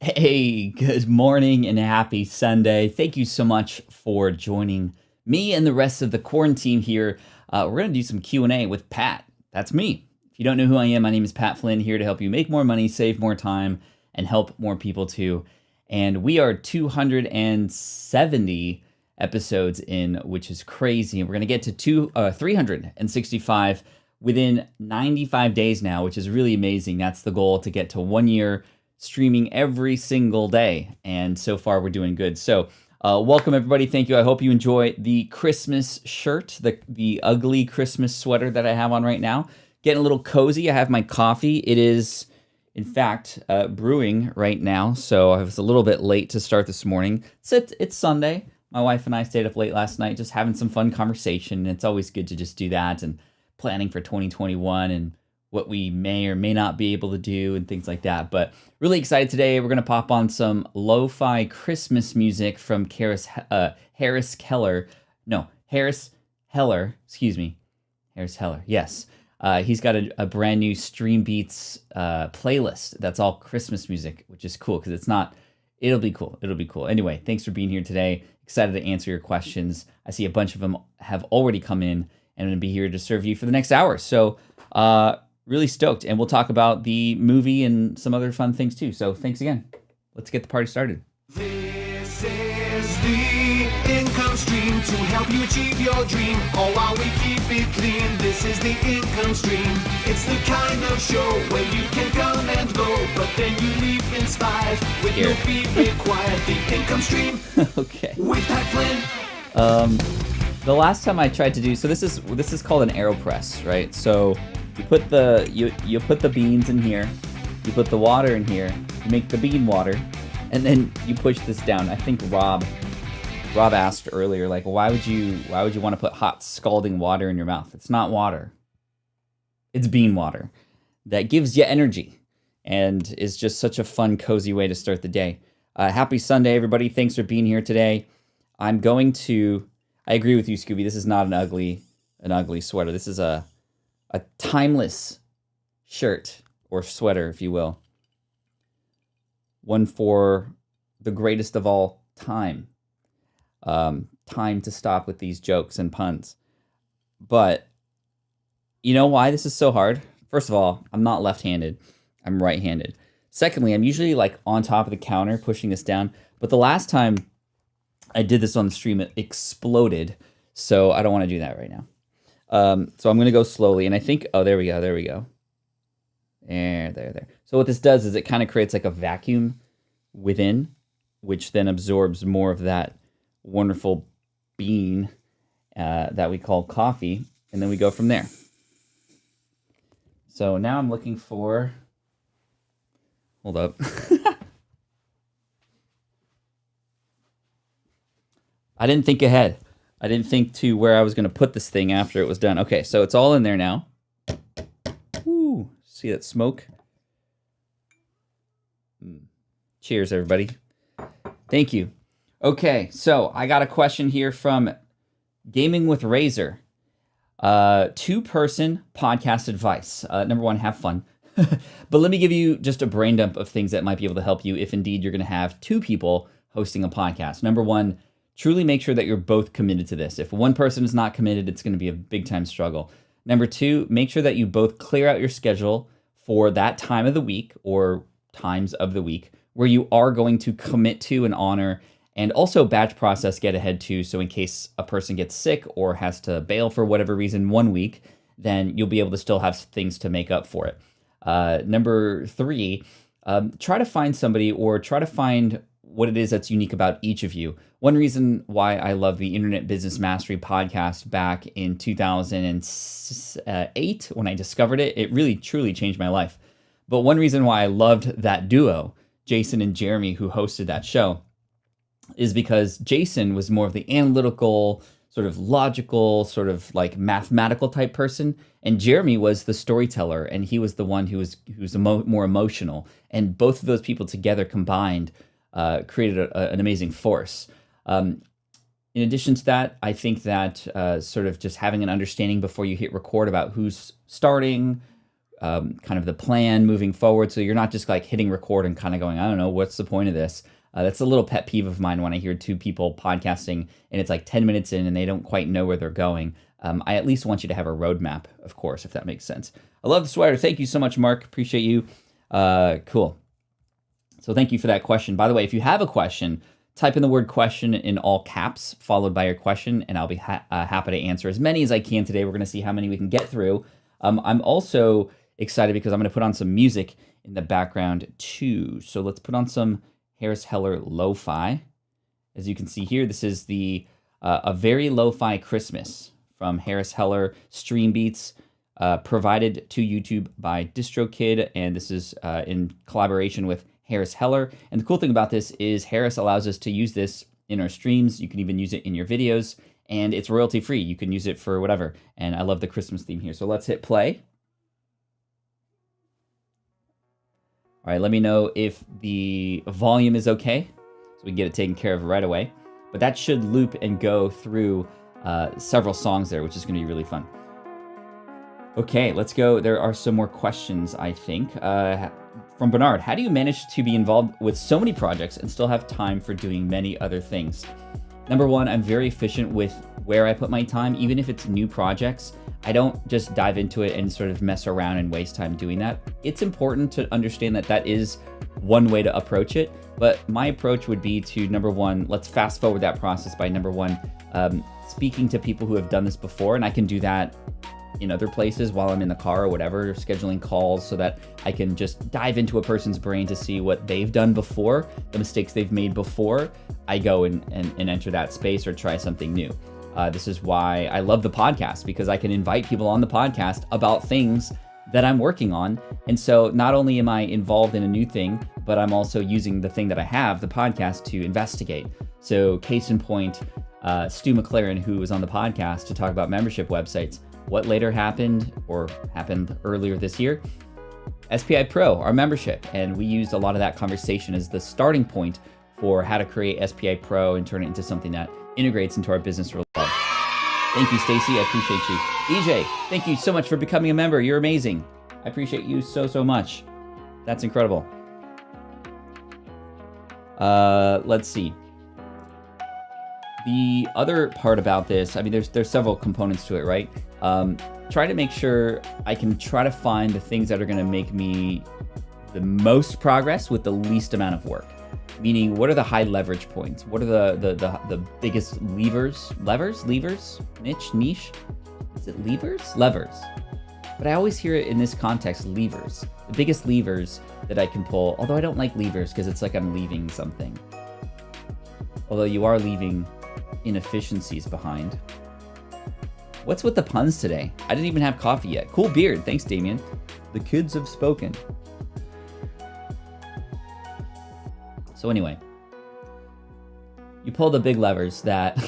Hey, good morning and happy Sunday. Thank you so much for joining me and the rest of the Quaranteam here. We're going to do some Q&A with Pat. That's me. If you don't know who I am, my name is Pat Flynn, here to help you make more money, save more time, and help more people too. And we are 270 episodes in, which is crazy. And we're going to get to 365 within 95 days now, which is really amazing. That's the goal, to get to 1 year streaming every single day, and so far we're doing good. So welcome everybody. Thank you. I hope you enjoy the Christmas shirt, the ugly Christmas sweater that I have on right now. Getting a little cozy. I have my coffee. It is in fact brewing right now, so I was a little bit late to start this morning. It's Sunday. My wife and I stayed up late last night just having some fun conversation. It's always good to just do that, and planning for 2021 and what we may or may not be able to do and things like that. But really excited today. We're going to pop on some lo-fi Christmas music from Harris Heller. Harris Heller, yes. He's got a brand new Stream Beats playlist that's all Christmas music, which is cool because it'll be cool. Anyway, thanks for being here today. Excited to answer your questions. I see a bunch of them have already come in, and I'm going to be here to serve you for the next hour. So, really stoked, and we'll talk about the movie and some other fun things too. So thanks again. Let's get the party started. This is the income stream to help you achieve your dream, all while we keep it clean. This is the income stream. It's the kind of show where you can come and go, but then you leave inspired with no fee required. The income stream. Okay. With Pat Flynn. The last time I tried to do this is called an Aeropress, right? So you put the beans in here, you put the water in here, you make the bean water, and then you push this down. I think Rob asked earlier, like, why would you want to put hot scalding water in your mouth? It's not water. It's bean water that gives you energy and is just such a fun, cozy way to start the day. Happy Sunday, everybody. Thanks for being here today. I agree with you, Scooby. This is not an ugly sweater. This is a timeless shirt or sweater, if you will. One for the greatest of all time. Time to stop with these jokes and puns. But you know why this is so hard? First of all, I'm not left-handed. I'm right-handed. Secondly, I'm usually like on top of the counter pushing this down. But the last time I did this on the stream, it exploded. So I don't want to do that right now. So I'm going to go slowly. And I think, there we go. There. So what this does is it kind of creates like a vacuum within, which then absorbs more of that wonderful bean that we call coffee. And then we go from there. So now I'm looking for... Hold up. I didn't think ahead. I didn't think to where I was going to put this thing after it was done. Okay, so it's all in there now. Woo, see that smoke? Cheers, everybody. Thank you. Okay, so I got a question here from Gaming with Razor. Two-person podcast advice. Number one, have fun. But let me give you just a brain dump of things that might be able to help you if indeed you're going to have two people hosting a podcast. Number one, truly make sure that you're both committed to this. If one person is not committed, it's going to be a big time struggle. Number two, make sure that you both clear out your schedule for that time of the week or times of the week where you are going to commit to and honor, and also batch process, get ahead to, so in case a person gets sick or has to bail for whatever reason 1 week, then you'll be able to still have things to make up for it. Number three, try to find somebody or try to find what it is that's unique about each of you. One reason why I love the Internet Business Mastery podcast back in 2008 when I discovered it, it really truly changed my life. But one reason why I loved that duo, Jason and Jeremy, who hosted that show, is because Jason was more of the analytical, sort of logical, sort of like mathematical type person, and Jeremy was the storyteller, and he was the one who was more emotional. And both of those people together combined created an amazing force. In addition to that, I think that sort of just having an understanding before you hit record about who's starting, kind of the plan moving forward. So you're not just like hitting record and kind of going, I don't know, what's the point of this? That's a little pet peeve of mine when I hear two people podcasting and it's like 10 minutes in and they don't quite know where they're going. I at least want you to have a roadmap, of course, if that makes sense. I love the sweater. Thank you so much, Mark. Appreciate you. Cool. So thank you for that question. By the way, if you have a question, type in the word question in all caps, followed by your question, and I'll be happy to answer as many as I can today. We're going to see how many we can get through. I'm also excited because I'm going to put on some music in the background too. So let's put on some Harris Heller Lo-Fi. As you can see here, this is the A Very Lo-Fi Christmas from Harris Heller Stream Beats, provided to YouTube by DistroKid, and this is in collaboration with Harris Heller. And the cool thing about this is Harris allows us to use this in our streams. You can even use it in your videos, and it's royalty free. You can use it for whatever. And I love the Christmas theme here. So let's hit play. All right, let me know if the volume is okay, so we can get it taken care of right away. But that should loop and go through several songs there, which is going to be really fun. Okay, let's go. There are some more questions, I think. From Bernard, how do you manage to be involved with so many projects and still have time for doing many other things? Number one, I'm very efficient with where I put my time, even if it's new projects. I don't just dive into it and sort of mess around and waste time doing that. It's important to understand that that is one way to approach it, but my approach would be to, number one, let's fast forward that process by, number one, speaking to people who have done this before, and I can do that in other places while I'm in the car or whatever, or scheduling calls so that I can just dive into a person's brain to see what they've done before, the mistakes they've made before I go and enter that space or try something new. This is why I love the podcast, because I can invite people on the podcast about things that I'm working on. And so not only am I involved in a new thing, but I'm also using the thing that I have, the podcast, to investigate. So case in point, Stu McLaren, who was on the podcast to talk about membership websites, what later happened or happened earlier this year? SPI Pro, our membership. And we used a lot of that conversation as the starting point for how to create SPI Pro and turn it into something that integrates into our business real well. Thank you, Stacy. I appreciate you. EJ, thank you so much for becoming a member. You're amazing. I appreciate you so much. That's incredible. Let's see. The other part about this, I mean, there's several components to it, right? Try to make sure I can try to find the things that are going to make me the most progress with the least amount of work. Meaning, what are the high leverage points? What are the biggest levers? Niche? Is it levers? Levers. But I always hear it in this context, levers. The biggest levers that I can pull, although I don't like levers because it's like I'm leaving something. Although you are leaving inefficiencies behind. What's with the puns today? I didn't even have coffee yet. Cool beard. Thanks, Damien. The kids have spoken. So anyway, you pull the big levers that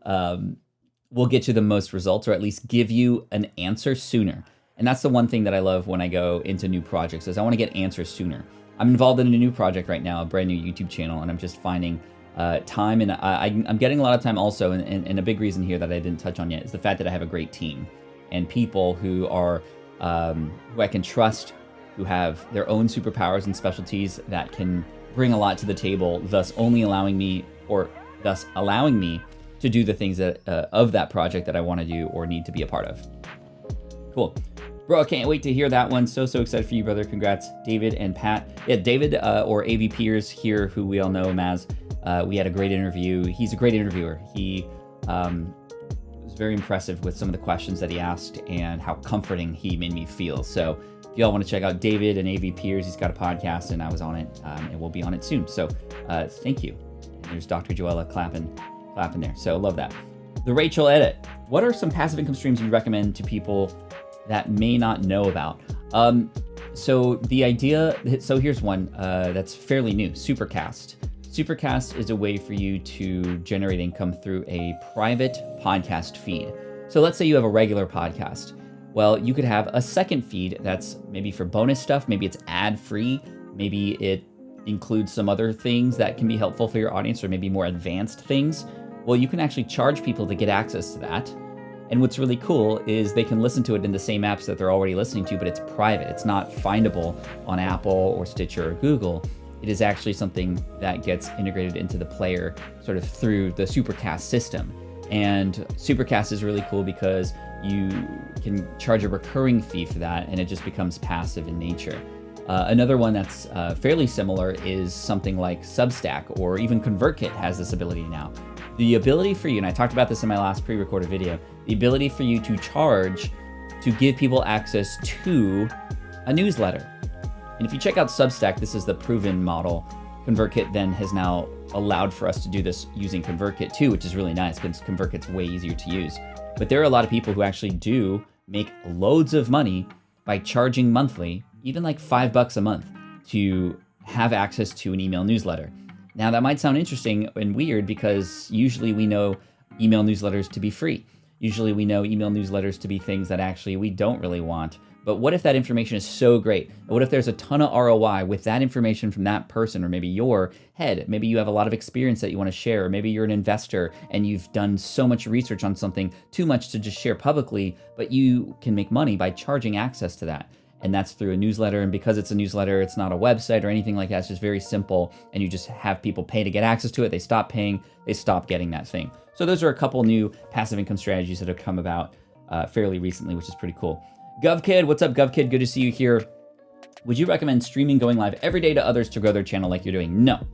will get you the most results, or at least give you an answer sooner. And that's the one thing that I love when I go into new projects, is I want to get answers sooner. I'm involved in a new project right now, a brand new YouTube channel, and I'm just finding time, and I'm getting a lot of time also, and a big reason here that I didn't touch on yet is the fact that I have a great team and people who are who I can trust, who have their own superpowers and specialties that can bring a lot to the table, thus allowing me to do the things that of that project that I want to do or need to be a part of. Cool. Bro, I can't wait to hear that one. So excited for you, brother. Congrats, David and Pat. Yeah, David, or AV Piers here, who we all know him as. We had a great interview. He's a great interviewer. He was very impressive with some of the questions that he asked and how comforting he made me feel. So if y'all want to check out David and AV Piers, he's got a podcast, and I was on it, and we'll be on it soon. So thank you. And there's Dr. Joella clapping there. So love that. The Rachel edit. What are some passive income streams you recommend to people that may not know about? So the idea, so here's one that's fairly new, Supercast. Supercast is a way for you to generate income through a private podcast feed. So let's say you have a regular podcast. Well, you could have a second feed that's maybe for bonus stuff. Maybe it's ad-free. Maybe it includes some other things that can be helpful for your audience, or maybe more advanced things. Well, you can actually charge people to get access to that. And what's really cool is they can listen to it in the same apps that they're already listening to, but it's private. It's not findable on Apple or Stitcher or Google. It is actually something that gets integrated into the player sort of through the Supercast system. And Supercast is really cool because you can charge a recurring fee for that, and it just becomes passive in nature. Another one that's fairly similar is something like Substack, or even ConvertKit has this ability now. The ability for you, and I talked about this in my last pre-recorded video, the ability for you to charge to give people access to a newsletter. And if you check out Substack, this is the proven model. ConvertKit then has now allowed for us to do this using ConvertKit too, which is really nice because ConvertKit's way easier to use. But there are a lot of people who actually do make loads of money by charging monthly, even like $5 a month, to have access to an email newsletter. Now that might sound interesting and weird because usually we know email newsletters to be free. Usually we know email newsletters to be things that actually we don't really want. But what if that information is so great? What if there's a ton of ROI with that information from that person, or maybe your head? Maybe you have a lot of experience that you want to share, or maybe you're an investor and you've done so much research on something, too much to just share publicly, but you can make money by charging access to that. And that's through a newsletter. And because it's a newsletter, it's not a website or anything like that. It's just very simple. And you just have people pay to get access to it. They stop paying, they stop getting that thing. So those are a couple new passive income strategies that have come about fairly recently, which is pretty cool. GovKid, what's up, GovKid? Good to see you here. Would you recommend streaming going live every day to others to grow their channel like you're doing? No,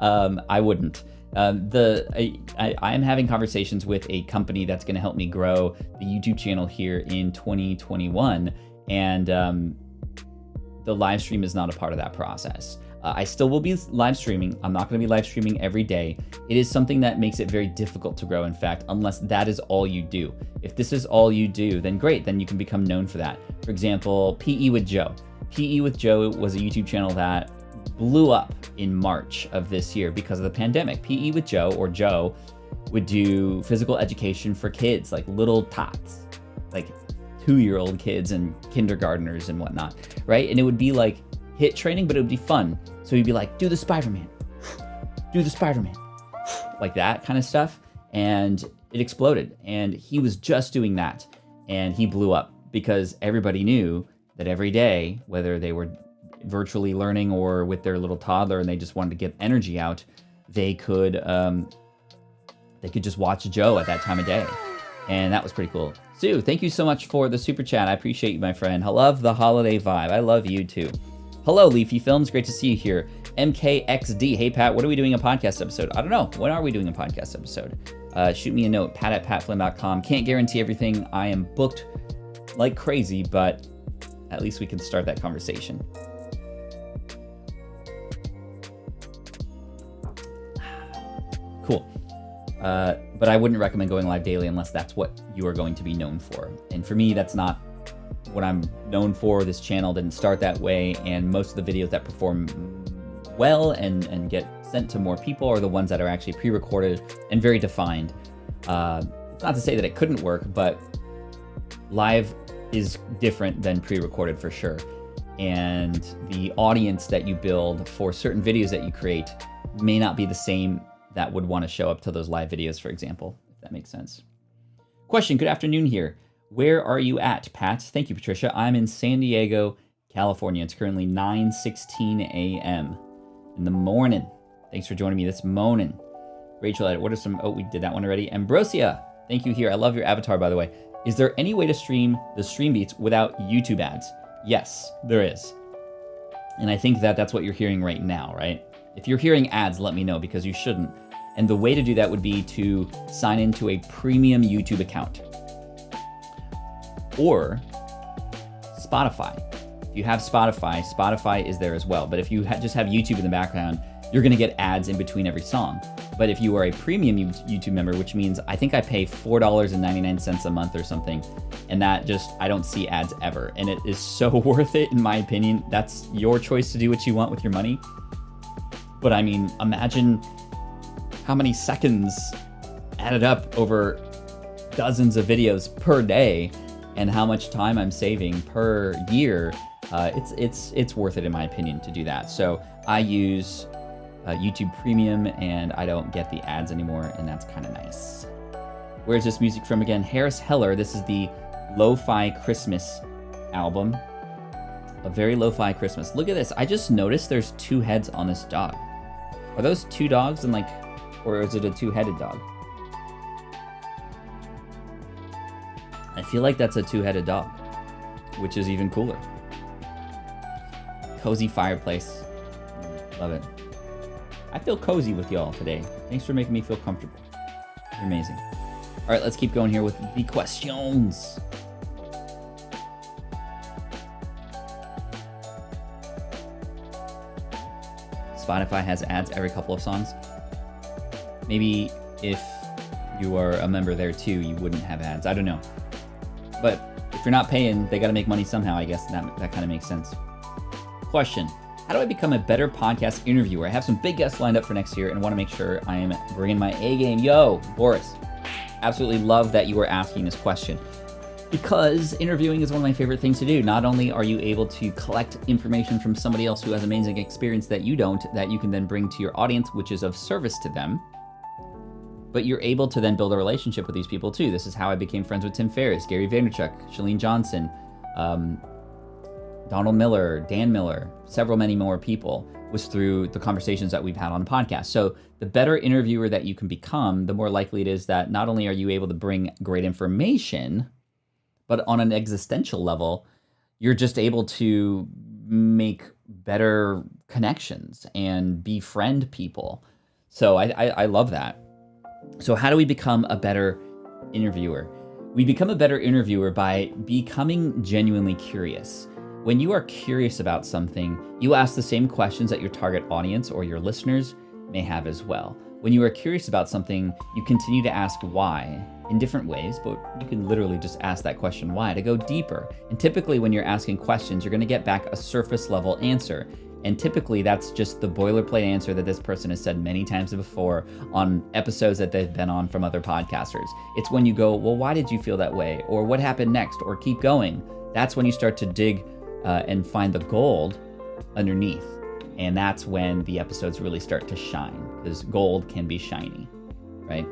I wouldn't. I am having conversations with a company that's going to help me grow the YouTube channel here in 2021. And the live stream is not a part of that process. I still will be live streaming. I'm not going to be live streaming every day. It is something that makes it very difficult to grow, in fact, unless that is all you do. If this is all you do, then great, then you can become known for that. For example, PE with Joe. PE with Joe was a YouTube channel that blew up in March of this year because of the pandemic. PE with Joe, or Joe, would do physical education for kids, like little tots, like 2-year-old kids and kindergartners and whatnot, right? And it would be like HIIT training, but it would be fun. So he'd be like, do the Spider-Man, do the Spider-Man, like that kind of stuff. And it exploded. And he was just doing that. And he blew up because everybody knew that every day, whether they were virtually learning or with their little toddler and they just wanted to get energy out, they could just watch Joe at that time of day. And that was pretty cool. Sue, thank you so much for the super chat. I appreciate you, my friend. I love the holiday vibe. I love you too. Hello, Leafy Films. Great to see you here. MKXD. Hey, Pat, what are we doing a podcast episode? I don't know. When are we doing a podcast episode? Shoot me a note, pat@patflynn.com. Can't guarantee everything. I am booked like crazy, but at least we can start that conversation. Cool. But I wouldn't recommend going live daily unless that's what you are going to be known for. And for me, that's not what I'm known for. This channel didn't start that way, and most of the videos that perform well and get sent to more people are the ones that are actually pre-recorded and very defined. It's not to say that it couldn't work, but live is different than pre-recorded for sure. And the audience that you build for certain videos that you create may not be the same that would want to show up to those live videos, for example, if that makes sense. Question, good afternoon here. Where are you at, Pat? Thank you, Patricia. I'm in San Diego, California. It's currently 9:16 a.m. in the morning. Thanks for joining me this morning. Rachel, what are some, oh, we did that one already. Ambrosia, thank you here. I love your avatar, by the way. Is there any way to stream the stream beats without YouTube ads? Yes, there is. And I think that that's what you're hearing right now, right? If you're hearing ads, let me know, because you shouldn't. And the way to do that would be to sign into a premium YouTube account. Or Spotify. If you have Spotify, Spotify is there as well. But if you just have YouTube in the background, you're gonna get ads in between every song. But if you are a premium YouTube member, which means I think I pay $4.99 a month or something, and that just, I don't see ads ever. And it is so worth it, in my opinion. That's your choice to do what you want with your money. But I mean, imagine how many seconds added up over dozens of videos per day, and how much time I'm saving per year. It's worth it, in my opinion, to do that. So I use YouTube Premium, and I don't get the ads anymore, and that's kind of nice. Where's this music from again? Harris Heller. This is the Lo-Fi Christmas album. A very lo-fi Christmas. Look at this. I just noticed there's 2 heads on this dog. Are those 2 dogs and like, or is it a 2-headed dog? I feel like that's a 2-headed dog, which is even cooler. Cozy fireplace. Love it. I feel cozy with y'all today. Thanks for making me feel comfortable. You're amazing. All right, let's keep going here with the questions. Spotify has ads every couple of songs. Maybe if you are a member there too, you wouldn't have ads. I don't know. But if you're not paying, they got to make money somehow, I guess. That kind of makes sense. Question. How do I become a better podcast interviewer? I have some big guests lined up for next year and want to make sure I am bringing my A game. Yo, Boris. Absolutely love that you are asking this question. Because interviewing is one of my favorite things to do. Not only are you able to collect information from somebody else who has amazing experience that you don't, that you can then bring to your audience, which is of service to them, but you're able to then build a relationship with these people too. This is how I became friends with Tim Ferriss, Gary Vaynerchuk, Shalene Johnson, Donald Miller, Dan Miller, many more people, was through the conversations that we've had on the podcast. So the better interviewer that you can become, the more likely it is that not only are you able to bring great information, but on an existential level, you're just able to make better connections and befriend people. So I love that. So how do we become a better interviewer? We become a better interviewer by becoming genuinely curious. When you are curious about something, you ask the same questions that your target audience or your listeners may have as well. When you are curious about something, you continue to ask why in different ways, but you can literally just ask that question why to go deeper. And typically when you're asking questions, you're going to get back a surface level answer. And typically that's just the boilerplate answer that this person has said many times before on episodes that they've been on from other podcasters. It's when you go, well, why did you feel that way? Or what happened next? Or keep going. That's when you start to dig and find the gold underneath. And that's when the episodes really start to shine, because gold can be shiny, right?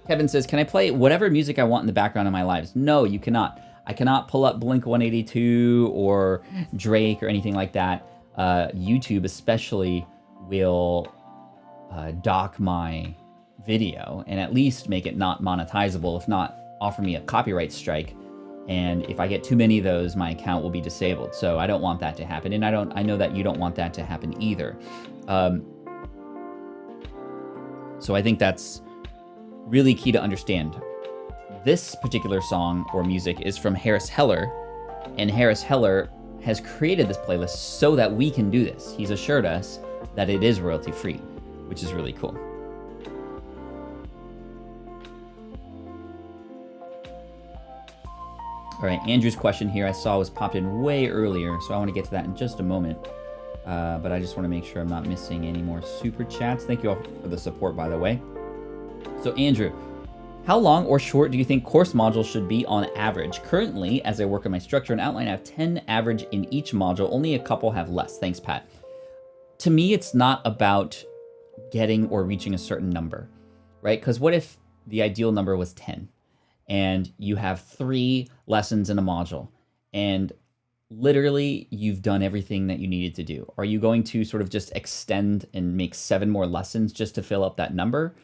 Kevin says, can I play whatever music I want in the background of my lives? No, you cannot. I cannot pull up Blink 182 or Drake or anything like that. YouTube especially will dock my video and at least make it not monetizable, if not offer me a copyright strike. And if I get too many of those, my account will be disabled. So I don't want that to happen. And I know that you don't want that to happen either. So I think that's really key to understand. This particular song or music is from Harris Heller, and Harris Heller has created this playlist so that we can do this. He's assured us that it is royalty free, which is really cool. All right, Andrew's question here I saw was popped in way earlier, so I want to get to that in just a moment. But I just want to make sure I'm not missing any more super chats. Thank you all for the support, by the way. So Andrew, how long or short do you think course modules should be on average? Currently, as I work on my structure and outline, I have 10 average in each module. Only a couple have less. Thanks, Pat. To me, it's not about getting or reaching a certain number, right? Because what if the ideal number was 10? And you have 3 lessons in a module, and literally you've done everything that you needed to do. Are you going to sort of just extend and make 7 more lessons just to fill up that number?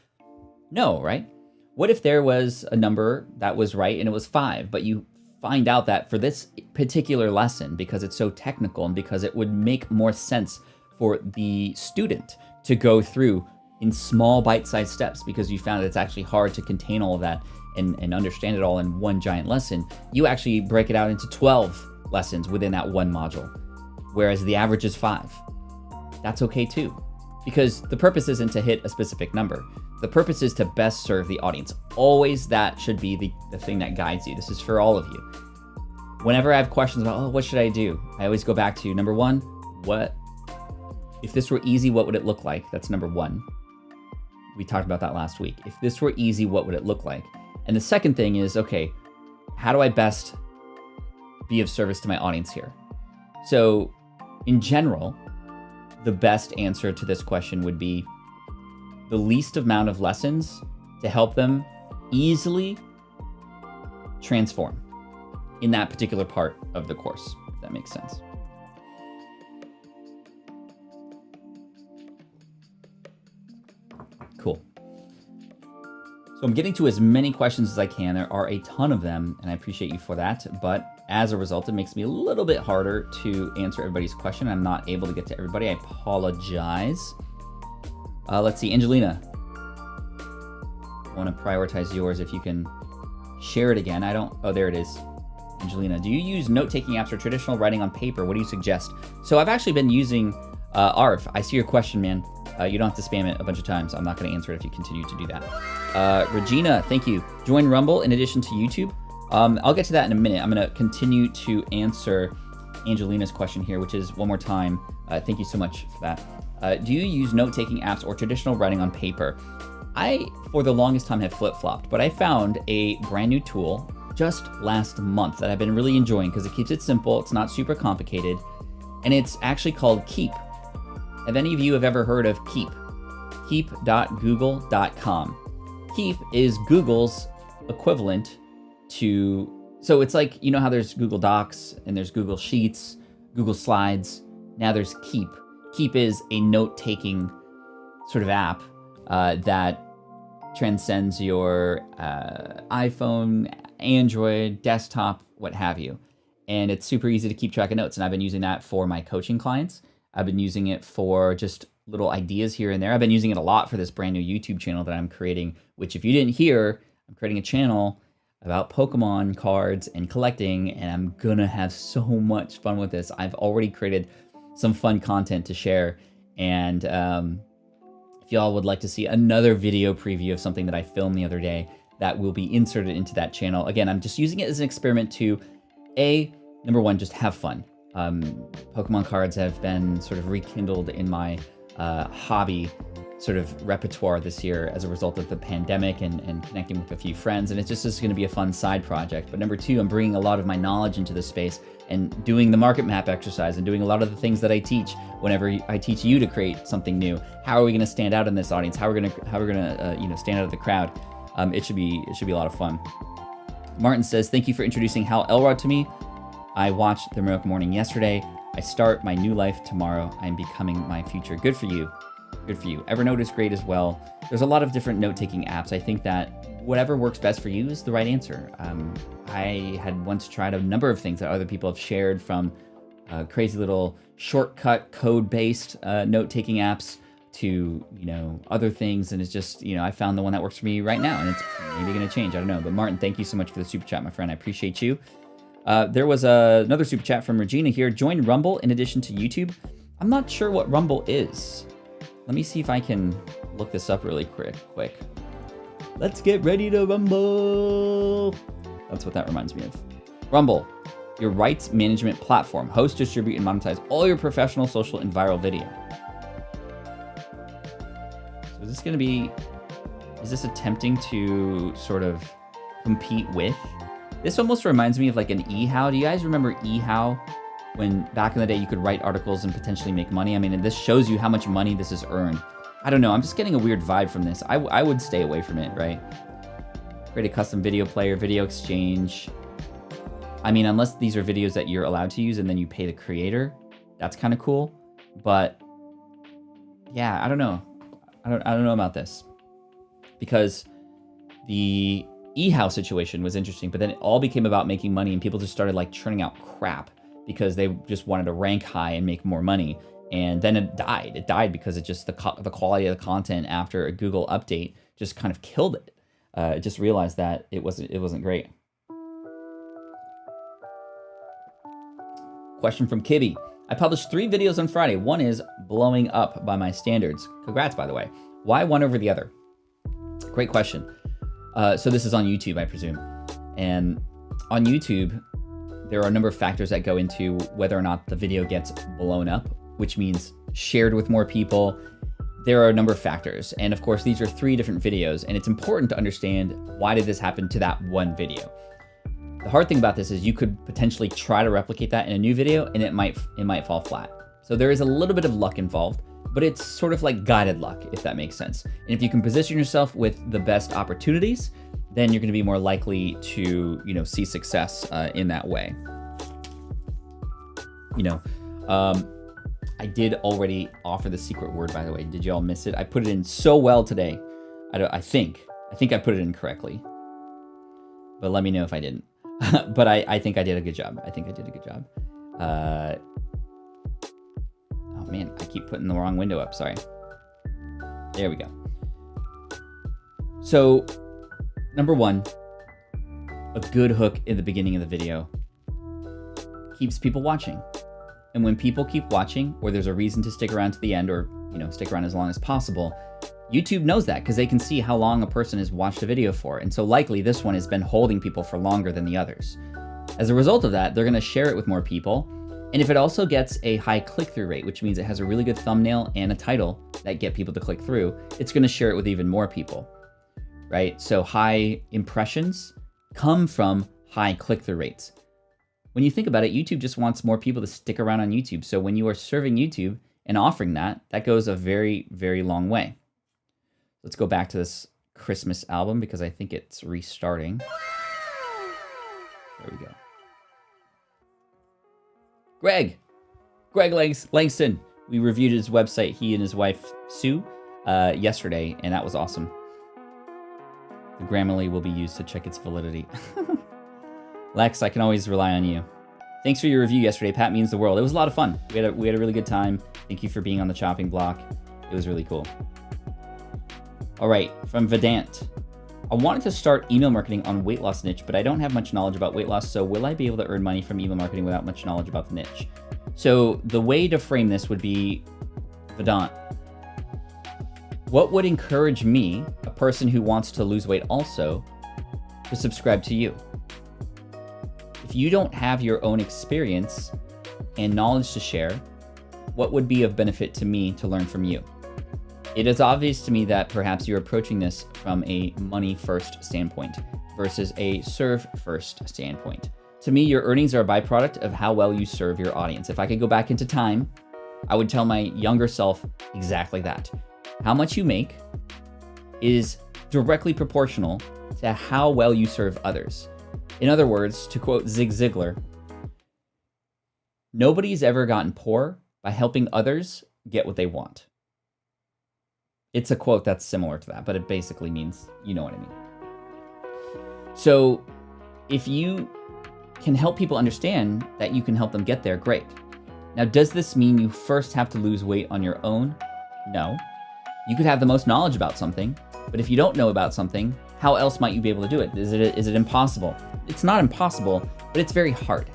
No, right? What if there was a number that was right and it was 5, but you find out that for this particular lesson, because it's so technical and because it would make more sense for the student to go through in small bite-sized steps, because you found that it's actually hard to contain all of that and understand it all in one giant lesson, you actually break it out into 12 lessons within that one module, whereas the average is 5. That's okay too, because the purpose isn't to hit a specific number. The purpose is to best serve the audience. Always that should be the thing that guides you. This is for all of you. Whenever I have questions about, oh, what should I do? I always go back to number 1, if this were easy, what would it look like? That's number 1. We talked about that last week. If this were easy, what would it look like? And the second thing is, okay, how do I best be of service to my audience here? So in general, the best answer to this question would be the least amount of lessons to help them easily transform in that particular part of the course, if that makes sense. Cool. So I'm getting to as many questions as I can. There are a ton of them, and I appreciate you for that. But as a result, it makes me a little bit harder to answer everybody's question. I'm not able to get to everybody. I apologize. Let's see, Angelina. I want to prioritize yours if you can share it again. Oh, there it is. Angelina, do you use note-taking apps or traditional writing on paper? What do you suggest? So I've actually been using Arv. I see your question, man. You don't have to spam it a bunch of times. I'm not going to answer it if you continue to do that. Regina, thank you. Join Rumble in addition to YouTube. I'll get to that in a minute. I'm going to continue to answer Angelina's question here, which is, one more time, thank you so much for that. Do you use note-taking apps or traditional writing on paper? I, for the longest time, have flip-flopped, but I found a brand new tool just last month that I've been really enjoying because it keeps it simple, it's not super complicated, and it's actually called Keep. Have any of you have ever heard of Keep? Keep.google.com. Keep is Google's equivalent to, so it's like, you know how there's Google Docs and there's Google Sheets, Google Slides, now there's Keep. Keep is a note-taking sort of app that transcends your iPhone, Android, desktop, what have you. And it's super easy to keep track of notes. And I've been using that for my coaching clients. I've been using it for just little ideas here and there. I've been using it a lot for this brand new YouTube channel that I'm creating, which if you didn't hear, I'm creating a channel about Pokemon cards and collecting, and I'm gonna have so much fun with this. I've already created some fun content to share. And if y'all would like to see another video preview of something that I filmed the other day, that will be inserted into that channel. Again, I'm just using it as an experiment to, number one, just have fun. Pokemon cards have been sort of rekindled in my hobby sort of repertoire this year as a result of the pandemic and connecting with a few friends. And it's just going to be a fun side project. But number two, I'm bringing a lot of my knowledge into this space and doing the market map exercise and doing a lot of the things that I teach whenever I teach you to create something new. How are we going to stand out in this audience? How are we going to stand out of the crowd? It should be a lot of fun. Martin says, thank you for introducing Hal Elrod to me. I watched The Miracle Morning yesterday. I start my new life tomorrow. I'm becoming my future. Good for you. Good for you. Evernote is great as well. There's a lot of different note-taking apps. I think that whatever works best for you is the right answer. I had once tried a number of things that other people have shared, from crazy little shortcut code-based note-taking apps to, other things. And it's just, I found the one that works for me right now, and it's maybe going to change. I don't know. But Martin, thank you so much for the super chat, my friend. I appreciate you. There was another super chat from Regina here. Join Rumble in addition to YouTube. I'm not sure what Rumble is. Let me see if I can look this up really quick. Let's get ready to rumble. That's what that reminds me of. Rumble, your rights management platform. Host, distribute, and monetize all your professional, social, and viral video. So is this attempting to sort of compete with? This almost reminds me of like an eHow. Do you guys remember eHow? When back in the day you could write articles and potentially make money. I mean, and this shows you how much money this is earned. I don't know, I'm just getting a weird vibe from this. I would stay away from it, right? Create a custom video player, video exchange. I mean, unless these are videos that you're allowed to use and then you pay the creator, that's kind of cool. But yeah, I don't know. I don't know about this. Because the eHow situation was interesting, but then it all became about making money and people just started like churning out crap because they just wanted to rank high and make more money. And then it died. It died because it just, the quality of the content after a Google update just kind of killed it. It just realized that it wasn't great. Question from Kibby. I published 3 videos on Friday. One is blowing up by my standards. Congrats, by the way. Why one over the other? Great question. So this is on YouTube, I presume. And on YouTube, there are a number of factors that go into whether or not the video gets blown up, which means shared with more people. There are a number of factors. And of course, these are 3 different videos, and it's important to understand why did this happen to that one video. The hard thing about this is you could potentially try to replicate that in a new video and it might fall flat. So there is a little bit of luck involved, but it's sort of like guided luck, if that makes sense. And if you can position yourself with the best opportunities, then you're going to be more likely to, see success in that way. I did already offer the secret word, by the way. Did you all miss it? I put it in so well today. I think I put it in correctly, but let me know if I didn't. But I think I did a good job. Oh man, I keep putting the wrong window up. Sorry. There we go. So, number one, a good hook in the beginning of the video keeps people watching. And when people keep watching, or there's a reason to stick around to the end, or stick around as long as possible, YouTube knows that because they can see how long a person has watched a video for. And so likely this one has been holding people for longer than the others. As a result of that, they're going to share it with more people. And if it also gets a high click-through rate, which means it has a really good thumbnail and a title that get people to click through, it's going to share it with even more people, right? So high impressions come from high click-through rates. When you think about it, YouTube just wants more people to stick around on YouTube. So when you are serving YouTube and offering that, that goes a very, very long way. Let's go back to this Christmas album because I think it's restarting. There we go. Greg Langston. We reviewed his website, he and his wife, Sue, yesterday, and that was awesome. The Grammarly will be used to check its validity. Lex, I can always rely on you. Thanks for your review yesterday. Pat means the world. It was a lot of fun. We had a really good time. Thank you for being on the chopping block. It was really cool. All right, from Vedant. I wanted to start email marketing on weight loss niche, but I don't have much knowledge about weight loss, so will I be able to earn money from email marketing without much knowledge about the niche? So the way to frame this would be, Vedant, what would encourage me, a person who wants to lose weight also, to subscribe to you? If you don't have your own experience and knowledge to share, what would be of benefit to me to learn from you? It is obvious to me that perhaps you're approaching this from a money-first standpoint versus a serve-first standpoint. To me, your earnings are a byproduct of how well you serve your audience. If I could go back into time, I would tell my younger self exactly that. How much you make is directly proportional to how well you serve others. In other words, to quote Zig Ziglar, nobody's ever gotten poor by helping others get what they want. It's a quote that's similar to that, but it basically means, you know what I mean. So if you can help people understand that you can help them get there, great. Now, does this mean you first have to lose weight on your own? No. You could have the most knowledge about something, but if you don't know about something, how else might you be able to do it? Is it impossible? It's not impossible, but it's very hard.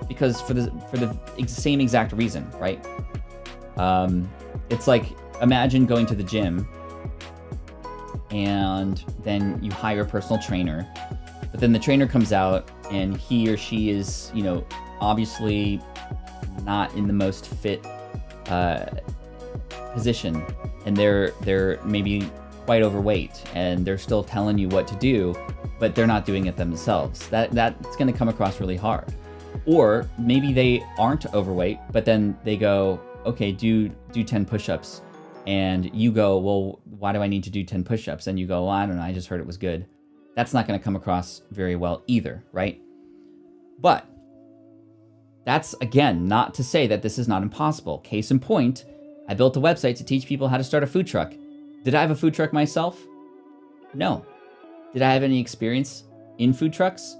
Because for the same exact reason, right? It's like, imagine going to the gym and then you hire a personal trainer, but then the trainer comes out and he or she is, obviously not in the most fit position, and they're maybe quite overweight, and they're still telling you what to do, but they're not doing it themselves. That's going to come across really hard. Or maybe they aren't overweight, but then they go, okay, do 10 push-ups. And you go, well, why do I need to do 10 push-ups? And you go, well, I don't know, I just heard it was good. That's not going to come across very well either, right? But that's, again, not to say that this is not impossible. Case in point, I built a website to teach people how to start a food truck. Did I have a food truck myself? No. Did I have any experience in food trucks?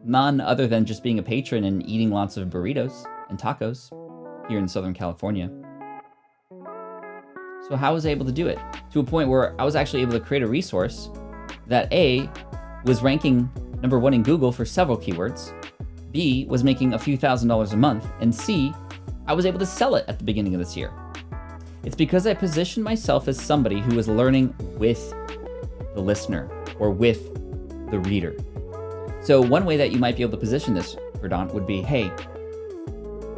None, other than just being a patron and eating lots of burritos and tacos here in Southern California. So how was I able to do it? To a point where I was actually able to create a resource that A, was ranking #1 in Google for several keywords, B, was making a few $1,000s a month, and C, I was able to sell it at the beginning of this year. It's because I positioned myself as somebody who was learning with the listener or with the reader. So one way that you might be able to position this, Verdant, would be, hey,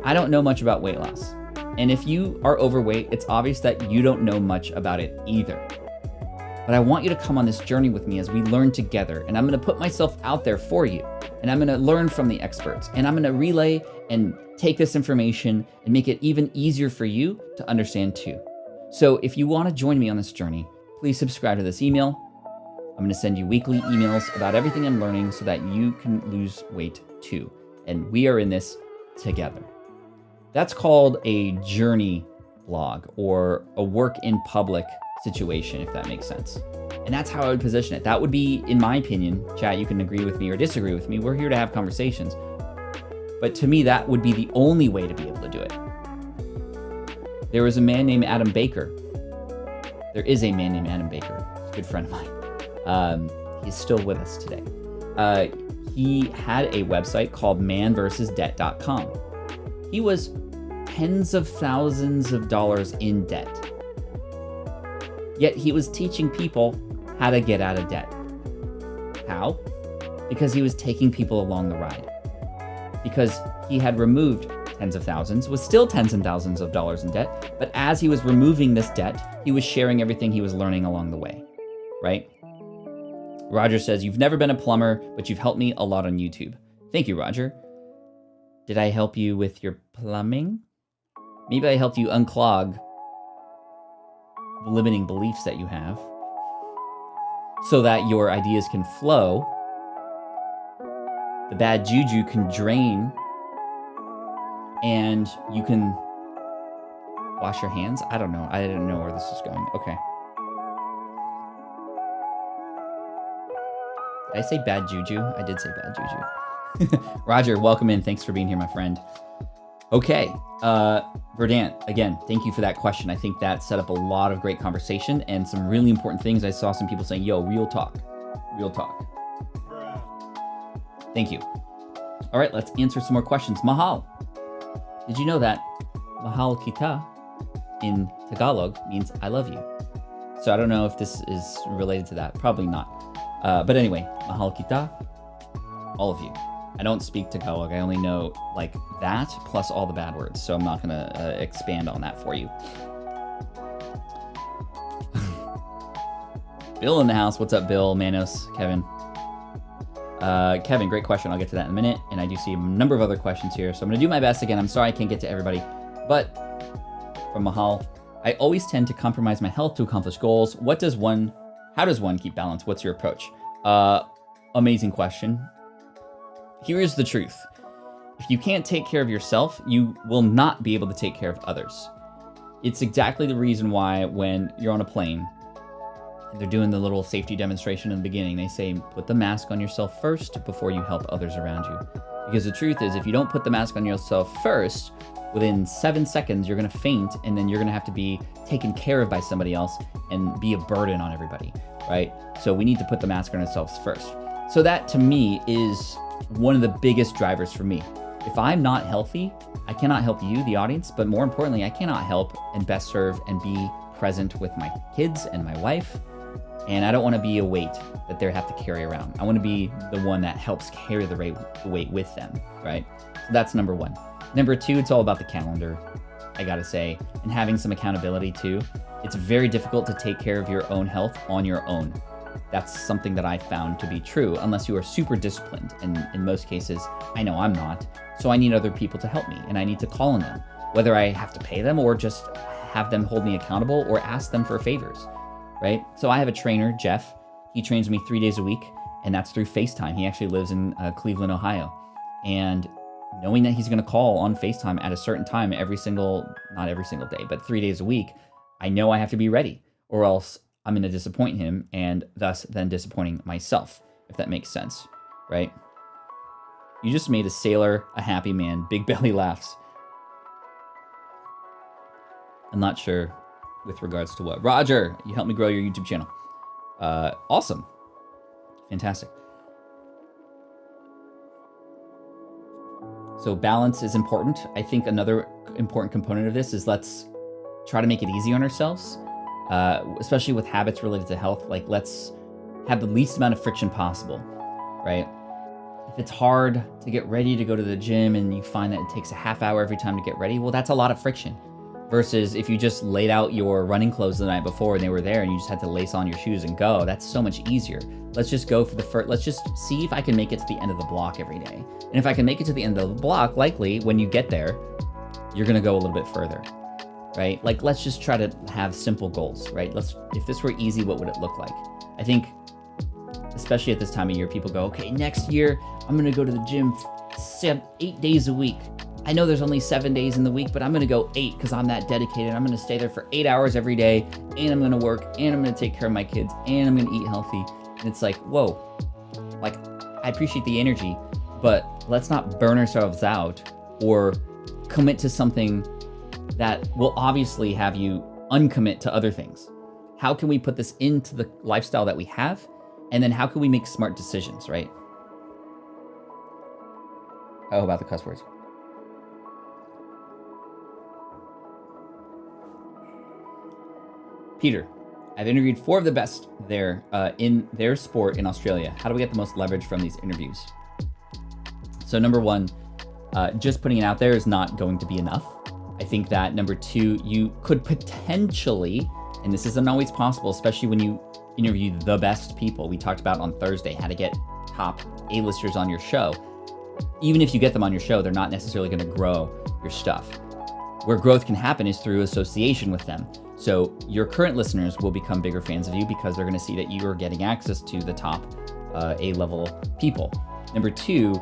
I don't know much about weight loss. And if you are overweight, it's obvious that you don't know much about it either. But I want you to come on this journey with me as we learn together, and I'm going to put myself out there for you. and I'm gonna learn from the experts, and I'm gonna relay and take this information and make it even easier for you to understand too. So if you wanna join me on this journey, please subscribe to this email. I'm gonna send you weekly emails about everything I'm learning so that you can lose weight too. And we are in this together. That's called a journey blog or a work in public situation, if that makes sense. And that's how I would position it. That would be, in my opinion, chat, you can agree with me or disagree with me. We're here to have conversations. But to me, that would be the only way to be able to do it. There was a man named Adam Baker. There is a man named Adam Baker. He's a good friend of mine. He's still with us today. He had a website called manversusdebt.com. He was tens of thousands of dollars in debt. Yet he was teaching people how to get out of debt. How? Because he was taking people along the ride. Because he had removed tens of thousands, was still tens and thousands of dollars in debt, but as he was removing this debt, he was sharing everything he was learning along the way, right? Roger says, you've never been a plumber, but you've helped me a lot on YouTube. Thank you, Roger. Did I help you with your plumbing? Maybe I helped you unclog the limiting beliefs that you have so that your ideas can flow, the bad juju can drain, and you can wash your hands. I don't know. I didn't know where this is going. Okay. Did I say bad juju? I did say bad juju. Roger, welcome in. Thanks for being here, my friend. Okay, Verdant, again, thank you for that question. I think that set up a lot of great conversation and some really important things. I saw some people saying, yo, real talk, real talk. Thank you. All right, let's answer some more questions. Mahal, did you know that Mahal Kita in Tagalog means I love you? So I don't know if this is related to that. Probably not. But anyway, Mahal Kita, all of you. I don't speak Tagalog. I only know like that plus all the bad words. So I'm not gonna expand on that for you. Bill in the house. What's up, Bill, Manos, Kevin? Kevin, great question. I'll get to that in a minute. And I do see a number of other questions here. So I'm gonna do my best again. I'm sorry I can't get to everybody. But from Mahal, I always tend to compromise my health to accomplish goals. How does one keep balance? What's your approach? Amazing question. Here's the truth. If you can't take care of yourself, you will not be able to take care of others. It's exactly the reason why when you're on a plane, and they're doing the little safety demonstration in the beginning, they say, put the mask on yourself first before you help others around you. Because the truth is, if you don't put the mask on yourself first, within 7 seconds, you're gonna faint, and then you're gonna have to be taken care of by somebody else and be a burden on everybody, right? So we need to put the mask on ourselves first. So that, to me, is one of the biggest drivers for me. If I'm not healthy, I cannot help you, the audience, but more importantly, I cannot help and best serve and be present with my kids and my wife. And I don't want to be a weight that they have to carry around. I want to be the one that helps carry the weight with them, right? So that's number one. Number two, it's all about the calendar, I gotta say, and having some accountability too. It's very difficult to take care of your own health on your own. That's something that I found to be true, unless you are super disciplined. And in most cases, I know I'm not. So I need other people to help me, and I need to call on them, whether I have to pay them or just have them hold me accountable or ask them for favors, right? So I have a trainer, Jeff. He trains me 3 days a week, and that's through FaceTime. He actually lives in Cleveland, Ohio. And knowing that he's gonna call on FaceTime at a certain time not every single day, but 3 days a week, I know I have to be ready, or else I'm gonna disappoint him, and thus then disappointing myself, if that makes sense, right? You just made a sailor a happy man. Big belly laughs. I'm not sure with regards to what. Roger, you helped me grow your YouTube channel. Awesome. Fantastic. So balance is important. I think another important component of this is let's try to make it easy on ourselves, especially with habits related to health. Like, let's have the least amount of friction possible, right? If it's hard to get ready to go to the gym and you find that it takes a half hour every time to get ready, well, that's a lot of friction. versus if you just laid out your running clothes the night before and they were there and you just had to lace on your shoes and go. That's so much easier. Let's just go for the first, let's just see if I can make it to the end of the block every day. And if I can make it to the end of the block, likely when you get there, you're gonna go a little bit further, right? Like, let's just try to have simple goals, right? If this were easy, what would it look like? I think, especially at this time of year, people go, okay, next year, I'm gonna go to the gym 8 days a week. I know there's only 7 days in the week, but I'm gonna go 8 because I'm that dedicated. I'm gonna stay there for 8 hours every day, and I'm gonna work, and I'm gonna take care of my kids, and I'm gonna eat healthy. And it's like, whoa, like, I appreciate the energy, but let's not burn ourselves out or commit to something that will obviously have you uncommit to other things. How can we put this into the lifestyle that we have? And then how can we make smart decisions, right? How about the cuss words? Peter, I've interviewed 4 of the best there in their sport in Australia. How do we get the most leverage from these interviews? So number 1, just putting it out there is not going to be enough. I think that number 2, you could potentially, and this isn't always possible, especially when you interview the best people. We talked about on Thursday how to get top A-listers on your show. Even if you get them on your show, they're not necessarily going to grow your stuff. Where growth can happen is through association with them. So your current listeners will become bigger fans of you because they're going to see that you are getting access to the top A-level people. Number 2,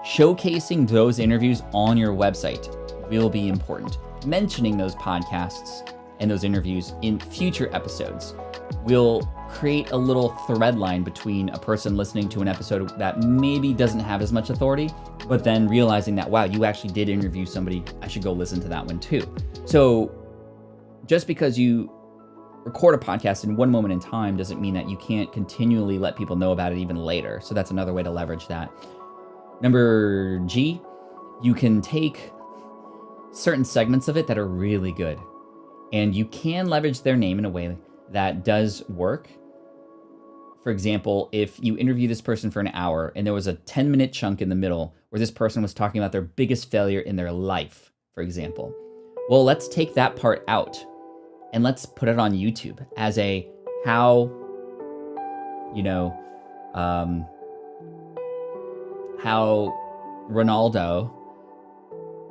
showcasing those interviews on your website will be important. Mentioning those podcasts and those interviews in future episodes will create a little thread line between a person listening to an episode that maybe doesn't have as much authority, but then realizing that, wow, you actually did interview somebody, I should go listen to that one too. So just because you record a podcast in one moment in time doesn't mean that you can't continually let people know about it even later. So that's another way to leverage that. Number G, you can take certain segments of it that are really good, and you can leverage their name in a way that does work. For example, if you interview this person for an hour and there was a 10-minute chunk in the middle where this person was talking about their biggest failure in their life, for example, well, let's take that part out and let's put it on YouTube as a how Ronaldo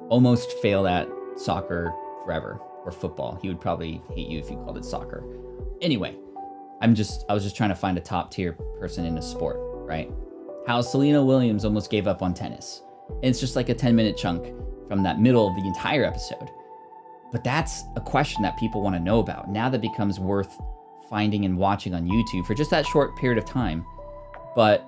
almost failed at soccer forever, or football. He would probably hate you if you called it soccer. Anyway, I was just trying to find a top tier person in a sport, right? How Serena Williams almost gave up on tennis. And it's just like a 10-minute chunk from that middle of the entire episode. But that's a question that people want to know about. Now that becomes worth finding and watching on YouTube for just that short period of time. But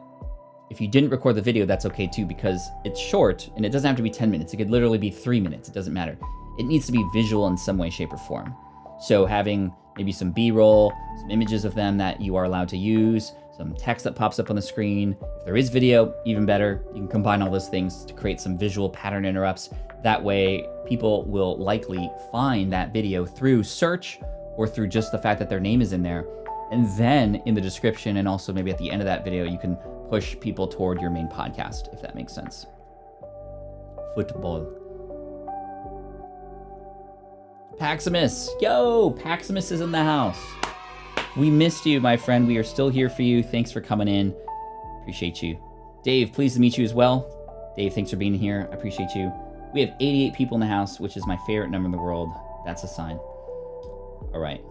if you didn't record the video, that's okay too, because it's short and it doesn't have to be 10 minutes. It could literally be 3 minutes. It doesn't matter. It needs to be visual in some way, shape, or form. So having maybe some B-roll, some images of them that you are allowed to use, some text that pops up on the screen. If there is video, even better. You can combine all those things to create some visual pattern interrupts. That way, people will likely find that video through search or through just the fact that their name is in there. And then in the description and also maybe at the end of that video, you can push people toward your main podcast, if that makes sense. Football. Paximus. Yo, Paximus is in the house. We missed you, my friend. We are still here for you. Thanks for coming in. Appreciate you. Dave, pleased to meet you as well. Dave, thanks for being here. I appreciate you. We have 88 people in the house, which is my favorite number in the world. That's a sign. All right.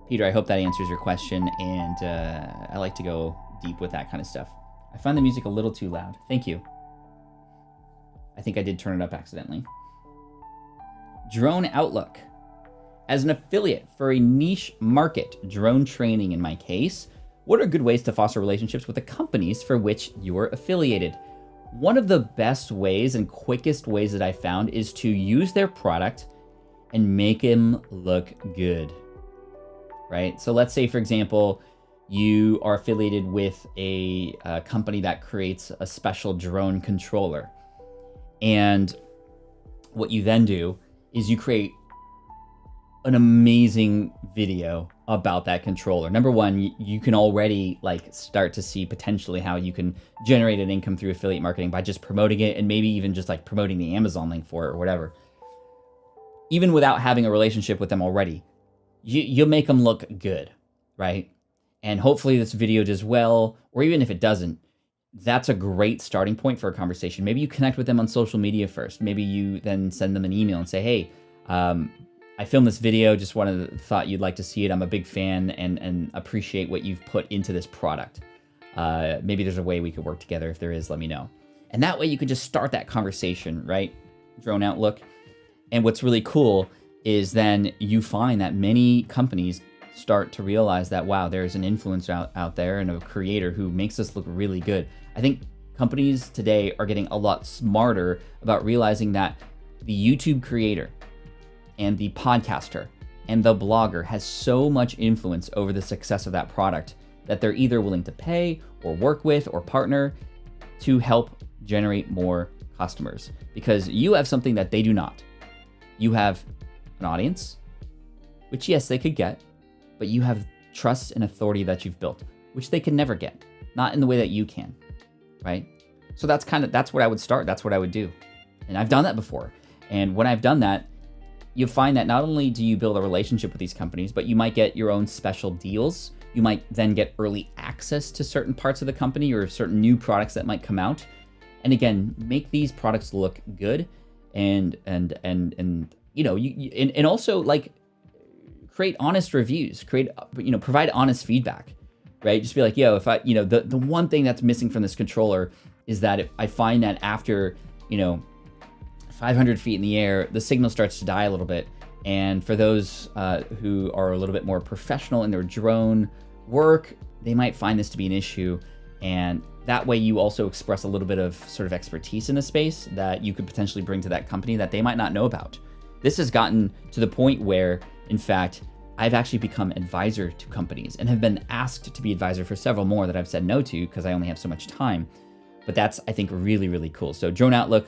Peter, I hope that answers your question, and I like to go deep with that kind of stuff. I find the music a little too loud. Thank you. I think I did turn it up accidentally. Drone Outlook. As an affiliate for a niche market, drone training in my case, what are good ways to foster relationships with the companies for which you're affiliated? One of the best ways and quickest ways that I found is to use their product and make them look good, right? So let's say, for example, you are affiliated with a company that creates a special drone controller. And what you then do is you create an amazing video about that controller. Number one, you can already start to see potentially how you can generate an income through affiliate marketing by just promoting it, and maybe even just promoting the Amazon link for it or whatever. even without having a relationship with them already, you'll make them look good, right? And hopefully this video does well, or even if it doesn't, that's a great starting point for a conversation. Maybe you connect with them on social media first. Maybe you then send them an email and say, hey, I filmed this video, just thought you'd like to see it. I'm a big fan and appreciate what you've put into this product. Maybe there's a way we could work together. If there is, let me know. And that way you could just start that conversation, right? Drone out look. And what's really cool is then you find that many companies start to realize that, wow, there's an influencer out there and a creator who makes us look really good. I think companies today are getting a lot smarter about realizing that the YouTube creator and the podcaster and the blogger has so much influence over the success of that product that they're either willing to pay or work with or partner to help generate more customers, because you have something that they do not. You have an audience, which yes, they could get, but you have trust and authority that you've built, which they can never get, not in the way that you can, right? So that's what I would start. That's what I would do. And I've done that before. And when I've done that, you find that not only do you build a relationship with these companies, but you might get your own special deals. You might then get early access to certain parts of the company or certain new products that might come out. And again, make these products look good and you know, and also like create honest reviews, provide honest feedback, right? Just be like, yo, if I, the one thing that's missing from this controller is that if I find that after, 500 feet in the air, the signal starts to die a little bit. And for those who are a little bit more professional in their drone work, they might find this to be an issue. And that way you also express a little bit of sort of expertise in the space that you could potentially bring to that company that they might not know about. This has gotten to the point where, in fact, I've actually become advisor to companies and have been asked to be advisor for several more that I've said no to because I only have so much time. But that's, I think, really, really cool. So Drone Outlook,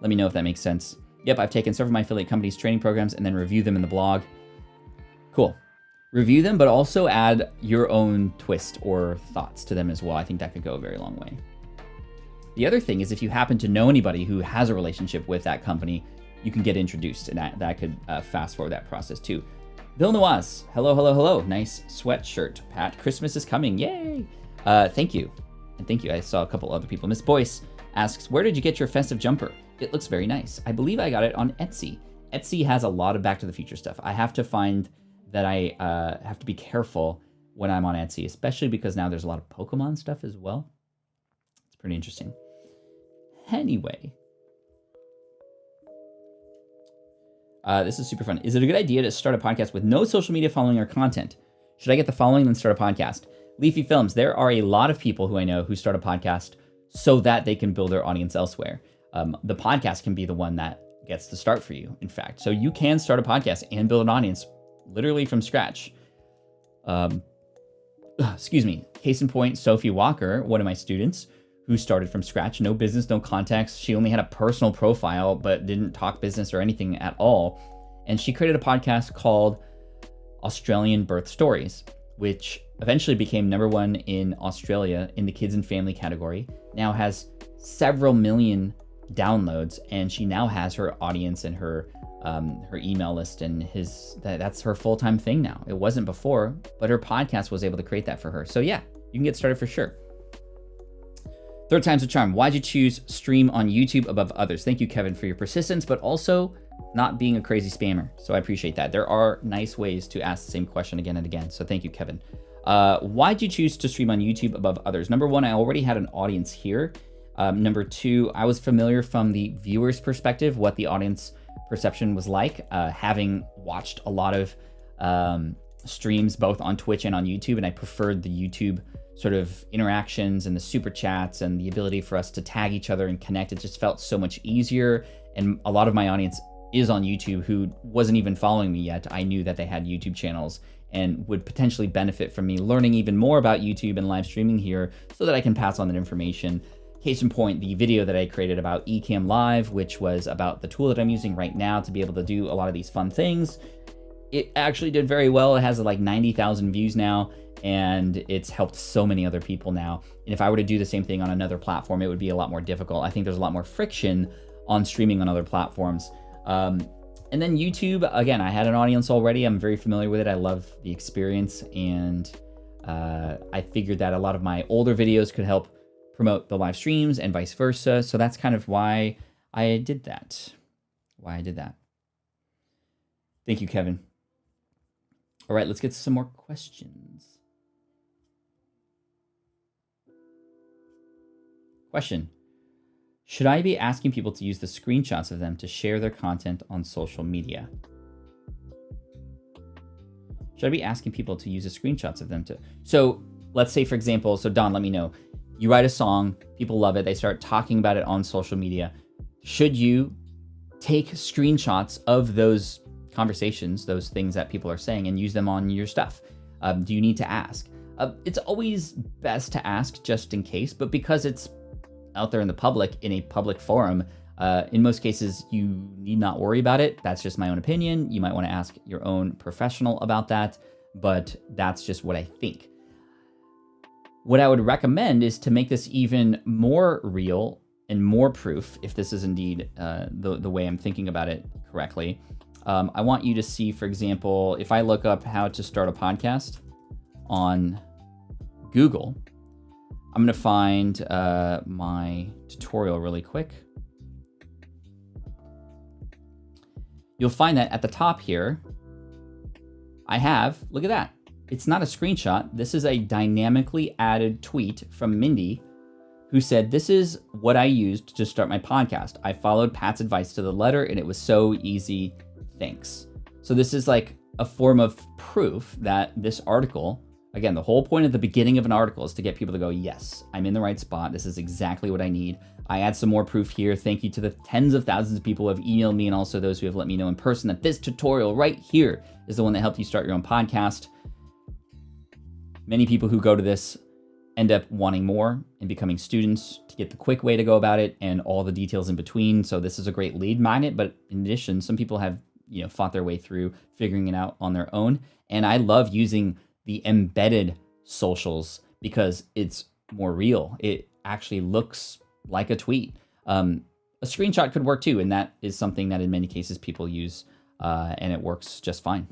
let me know if that makes sense. Yep, I've taken several of my affiliate companies' training programs and then review them in the blog. Cool. Review them, but also add your own twist or thoughts to them as well. I think that could go a very long way. The other thing is if you happen to know anybody who has a relationship with that company, you can get introduced, and that could fast forward that process too. Bill Noaz, hello, hello, hello. Nice sweatshirt, Pat. Christmas is coming, yay. Thank you, and thank you. I saw a couple other people. Miss Boyce asks, where did you get your festive jumper? It looks very nice. I believe I got it on Etsy. Etsy has a lot of Back to the Future stuff. I have to find that I have to be careful when I'm on Etsy, especially because now there's a lot of Pokemon stuff as well. It's pretty interesting. Anyway. This is super fun. Is it a good idea to start a podcast with no social media following or content? Should I get the following and then start a podcast? Leafy Films, there are a lot of people who I know who start a podcast so that they can build their audience elsewhere. The podcast can be the one that gets the start for you, in fact. So you can start a podcast and build an audience literally from scratch. Excuse me. Case in point, Sophie Walker, one of my students, who started from scratch, no business, no contacts. She only had a personal profile, but didn't talk business or anything at all. And she created a podcast called Australian Birth Stories, which eventually became #1 in Australia in the kids and family category. Now has several million downloads, and she now has her audience and her email list, and that's her full-time thing now. It wasn't before, but her podcast was able to create that for her. So yeah, you can get started for sure. Third time's a charm. Why'd you choose stream on YouTube above others? Thank you, Kevin, for your persistence, but also not being a crazy spammer. So I appreciate that. There are nice ways to ask the same question again and again. So thank you, Kevin. Why'd you choose to stream on YouTube above others? #1, I already had an audience here. #2, I was familiar from the viewer's perspective, what the audience perception was like, having watched a lot of streams both on Twitch and on YouTube, and I preferred the YouTube sort of interactions and the super chats and the ability for us to tag each other and connect. It just felt so much easier. And a lot of my audience is on YouTube who wasn't even following me yet. I knew that they had YouTube channels and would potentially benefit from me learning even more about YouTube and live streaming here so that I can pass on that information. Case in point, the video that I created about Ecamm Live, which was about the tool that I'm using right now to be able to do a lot of these fun things. It actually did very well. It has like 90,000 views now, and it's helped so many other people now. And if I were to do the same thing on another platform, it would be a lot more difficult. I think there's a lot more friction on streaming on other platforms. And And then YouTube, again, I had an audience already. I'm very familiar with it. I love the experience, and I figured that a lot of my older videos could help promote the live streams and vice versa. So that's kind of why I did that. Thank you, Kevin. All right, let's get to some more questions. Question. Should I be asking people to use the screenshots of them to share their content on social media? Should I be asking people to use the screenshots of them to... So let's say, for example, so Don, let me know. You write a song, people love it, they start talking about it on social media. Should you take screenshots of those conversations, those things that people are saying, and use them on your stuff? Do you need to ask? It's always best to ask just in case, but because it's out there in the public, in a public forum, in most cases, you need not worry about it. That's just my own opinion. You might want to ask your own professional about that, but that's just what I think. What I would recommend is to make this even more real and more proof, if this is indeed the way I'm thinking about it correctly. I want you to see, for example, if I look up how to start a podcast on Google, I'm going to find my tutorial really quick. You'll find that at the top here, I have, look at that. It's not a screenshot. This is a dynamically added tweet from Mindy, who said, "This is what I used to start my podcast. I followed Pat's advice to the letter and it was so easy. Thanks." So this is like a form of proof that this article, again, the whole point at the beginning of an article is to get people to go, yes, I'm in the right spot. This is exactly what I need. I add some more proof here. Thank you to the tens of thousands of people who have emailed me and also those who have let me know in person that this tutorial right here is the one that helped you start your own podcast. Many people who go to this end up wanting more and becoming students to get the quick way to go about it and all the details in between. So this is a great lead magnet, but in addition, some people have, fought their way through figuring it out on their own. And I love using the embedded socials because it's more real. It actually looks like a tweet. A screenshot could work too, and that is something that in many cases people use, and it works just fine.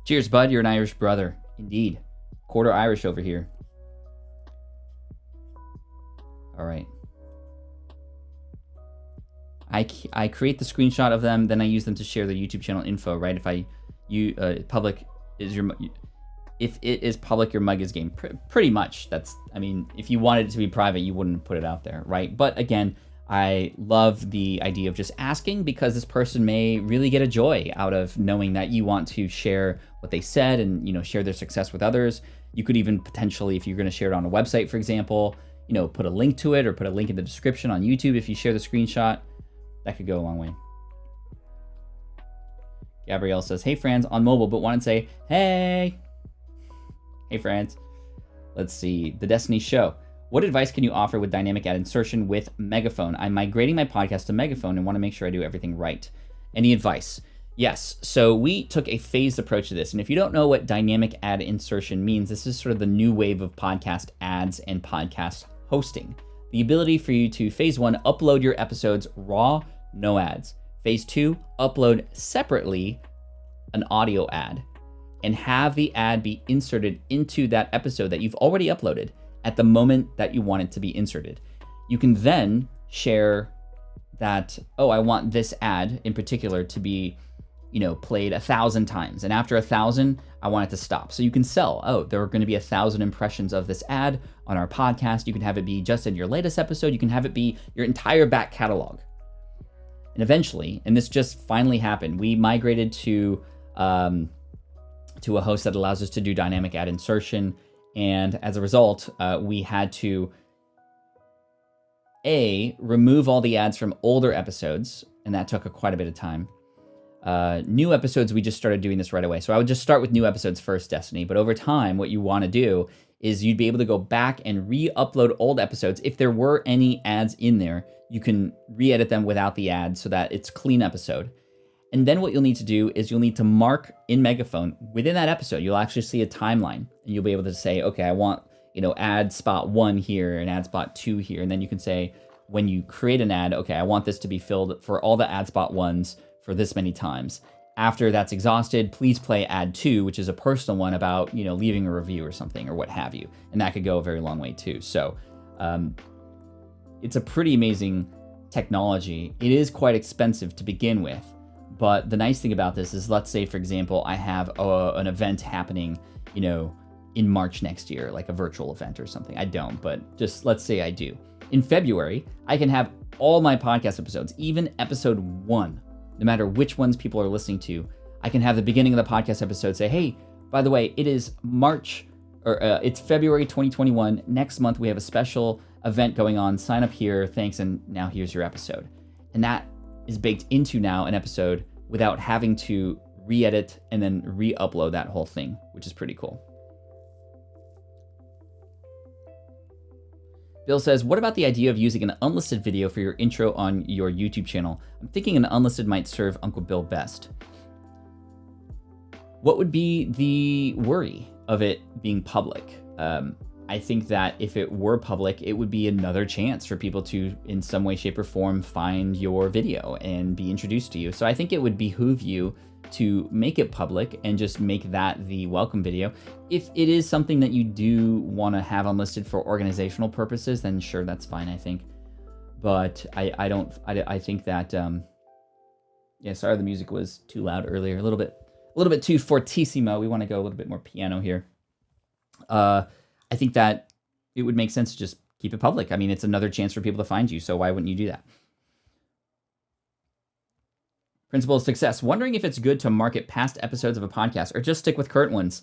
Cheers, bud. You're an Irish brother. Indeed. Quarter Irish over here. All right. I create the screenshot of them, then I use them to share the YouTube channel info, right? If if it is public, your mug is game. Pretty much. If you wanted it to be private, you wouldn't put it out there, right? But again, I love the idea of just asking because this person may really get a joy out of knowing that you want to share what they said and, share their success with others. You could even potentially, if you're going to share it on a website, for example, put a link to it or put a link in the description on YouTube. If you share the screenshot, that could go a long way. Gabrielle says, "Hey, friends, on mobile, but want to say, hey. Hey, friends." Let's see. The Destiny Show. What advice can you offer with dynamic ad insertion with Megaphone? I'm migrating my podcast to Megaphone and want to make sure I do everything right. Any advice? Yes. So we took a phased approach to this. And if you don't know what dynamic ad insertion means, this is sort of the new wave of podcast ads and podcast hosting. The ability for you to, phase 1, upload your episodes raw, no ads. Phase 2, upload separately an audio ad and have the ad be inserted into that episode that you've already uploaded at the moment that you want it to be inserted. You can then share that, I want this ad in particular to be, played 1,000 times. And after 1,000, I want it to stop. So you can sell, there are going to be 1,000 impressions of this ad on our podcast. You can have it be just in your latest episode. You can have it be your entire back catalog. And eventually, and this just finally happened, we migrated to a host that allows us to do dynamic ad insertion. And as a result, we had to, remove all the ads from older episodes, and that took quite a bit of time. New episodes, we just started doing this right away. So I would just start with new episodes first, Destiny. But over time, what you want to do is you'd be able to go back and re-upload old episodes. If there were any ads in there, you can re-edit them without the ads so that it's a clean episode. And then what you'll need to do is you'll need to mark in Megaphone within that episode. You'll actually see a timeline and you'll be able to say, okay, I want, ad spot 1 here and ad spot 2 here. And then you can say, when you create an ad, okay, I want this to be filled for all the ad spot ones for this many times. After that's exhausted, please play ad 2, which is a personal one about, you know, leaving a review or something or what have you. And that could go a very long way too. So it's a pretty amazing technology. It is quite expensive to begin with, but the nice thing about this is, let's say, for example, I have an event happening, you know, in March next year, like a virtual event or something. I don't, but just let's say I do. In February, I can have all my podcast episodes, even episode 1, no matter which ones people are listening to. I can have the beginning of the podcast episode say, hey, by the way, it is it's February 2021. Next month, we have a special event going on. Sign up here. Thanks. And now here's your episode. And that is baked into now an episode without having to re-edit and then re-upload that whole thing, which is pretty cool. Bill says, what about the idea of using an unlisted video for your intro on your YouTube channel? I'm thinking an unlisted might serve Uncle Bill best. What would be the worry of it being public? I think that if it were public, it would be another chance for people to, in some way, shape, or form, find your video and be introduced to you. So I think it would behoove you to make it public and just make that the welcome video. If it is something that you do want to have unlisted for organizational purposes, then sure, that's fine, I think. But I think that, yeah, sorry, the music was too loud earlier, a little bit too fortissimo. We want to go a little bit more piano here. I think that it would make sense to just keep it public. I mean, it's another chance for people to find you, so why wouldn't you do that? Principle of success. Wondering if it's good to market past episodes of a podcast or just stick with current ones.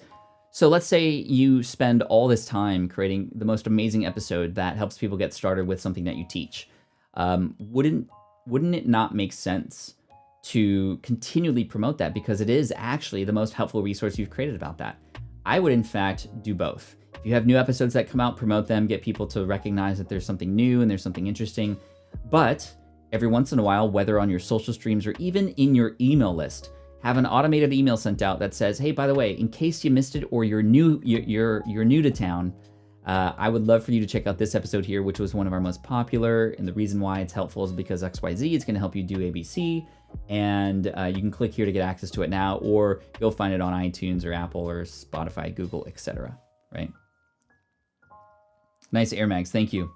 So let's say you spend all this time creating the most amazing episode that helps people get started with something that you teach. Wouldn't it not make sense to continually promote that, because it is actually the most helpful resource you've created about that? I would, in fact, do both. If you have new episodes that come out, promote them, get people to recognize that there's something new and there's something interesting. But every once in a while, whether on your social streams or even in your email list, have an automated email sent out that says, hey, by the way, in case you missed it or you're new to town, I would love for you to check out this episode here, which was one of our most popular. And the reason why it's helpful is because XYZ is going to help you do ABC. And you can click here to get access to it now, or you'll find it on iTunes or Apple or Spotify, Google, etc. Right? Nice Air Mags, thank you.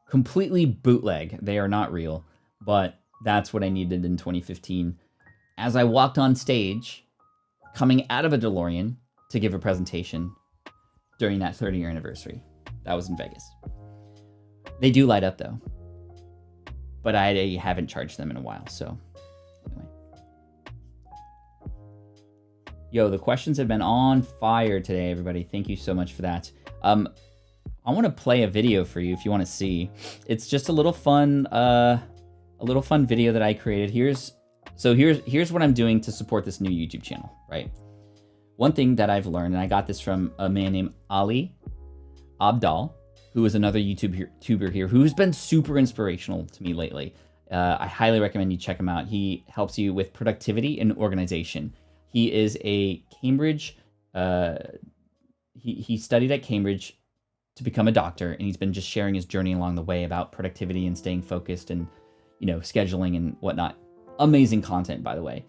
Completely bootleg. They are not real, but that's what I needed in 2015. As I walked on stage, coming out of a DeLorean to give a presentation during that 30-year anniversary. That was in Vegas. They do light up though, but I haven't charged them in a while, so anyway. Yo, the questions have been on fire today, everybody. Thank you so much for that. I want to play a video for you if you want to see. It's just a little fun video that I created. Here's what I'm doing to support this new YouTube channel, right? One thing that I've learned, and I got this from a man named Ali Abdal, who is another YouTuber here, who's been super inspirational to me lately. I highly recommend you check him out. He helps you with productivity and organization. He is a Cambridge, he studied at Cambridge to become a doctor, and he's been just sharing his journey along the way about productivity and staying focused and, you know, scheduling and whatnot. Amazing content, by the way.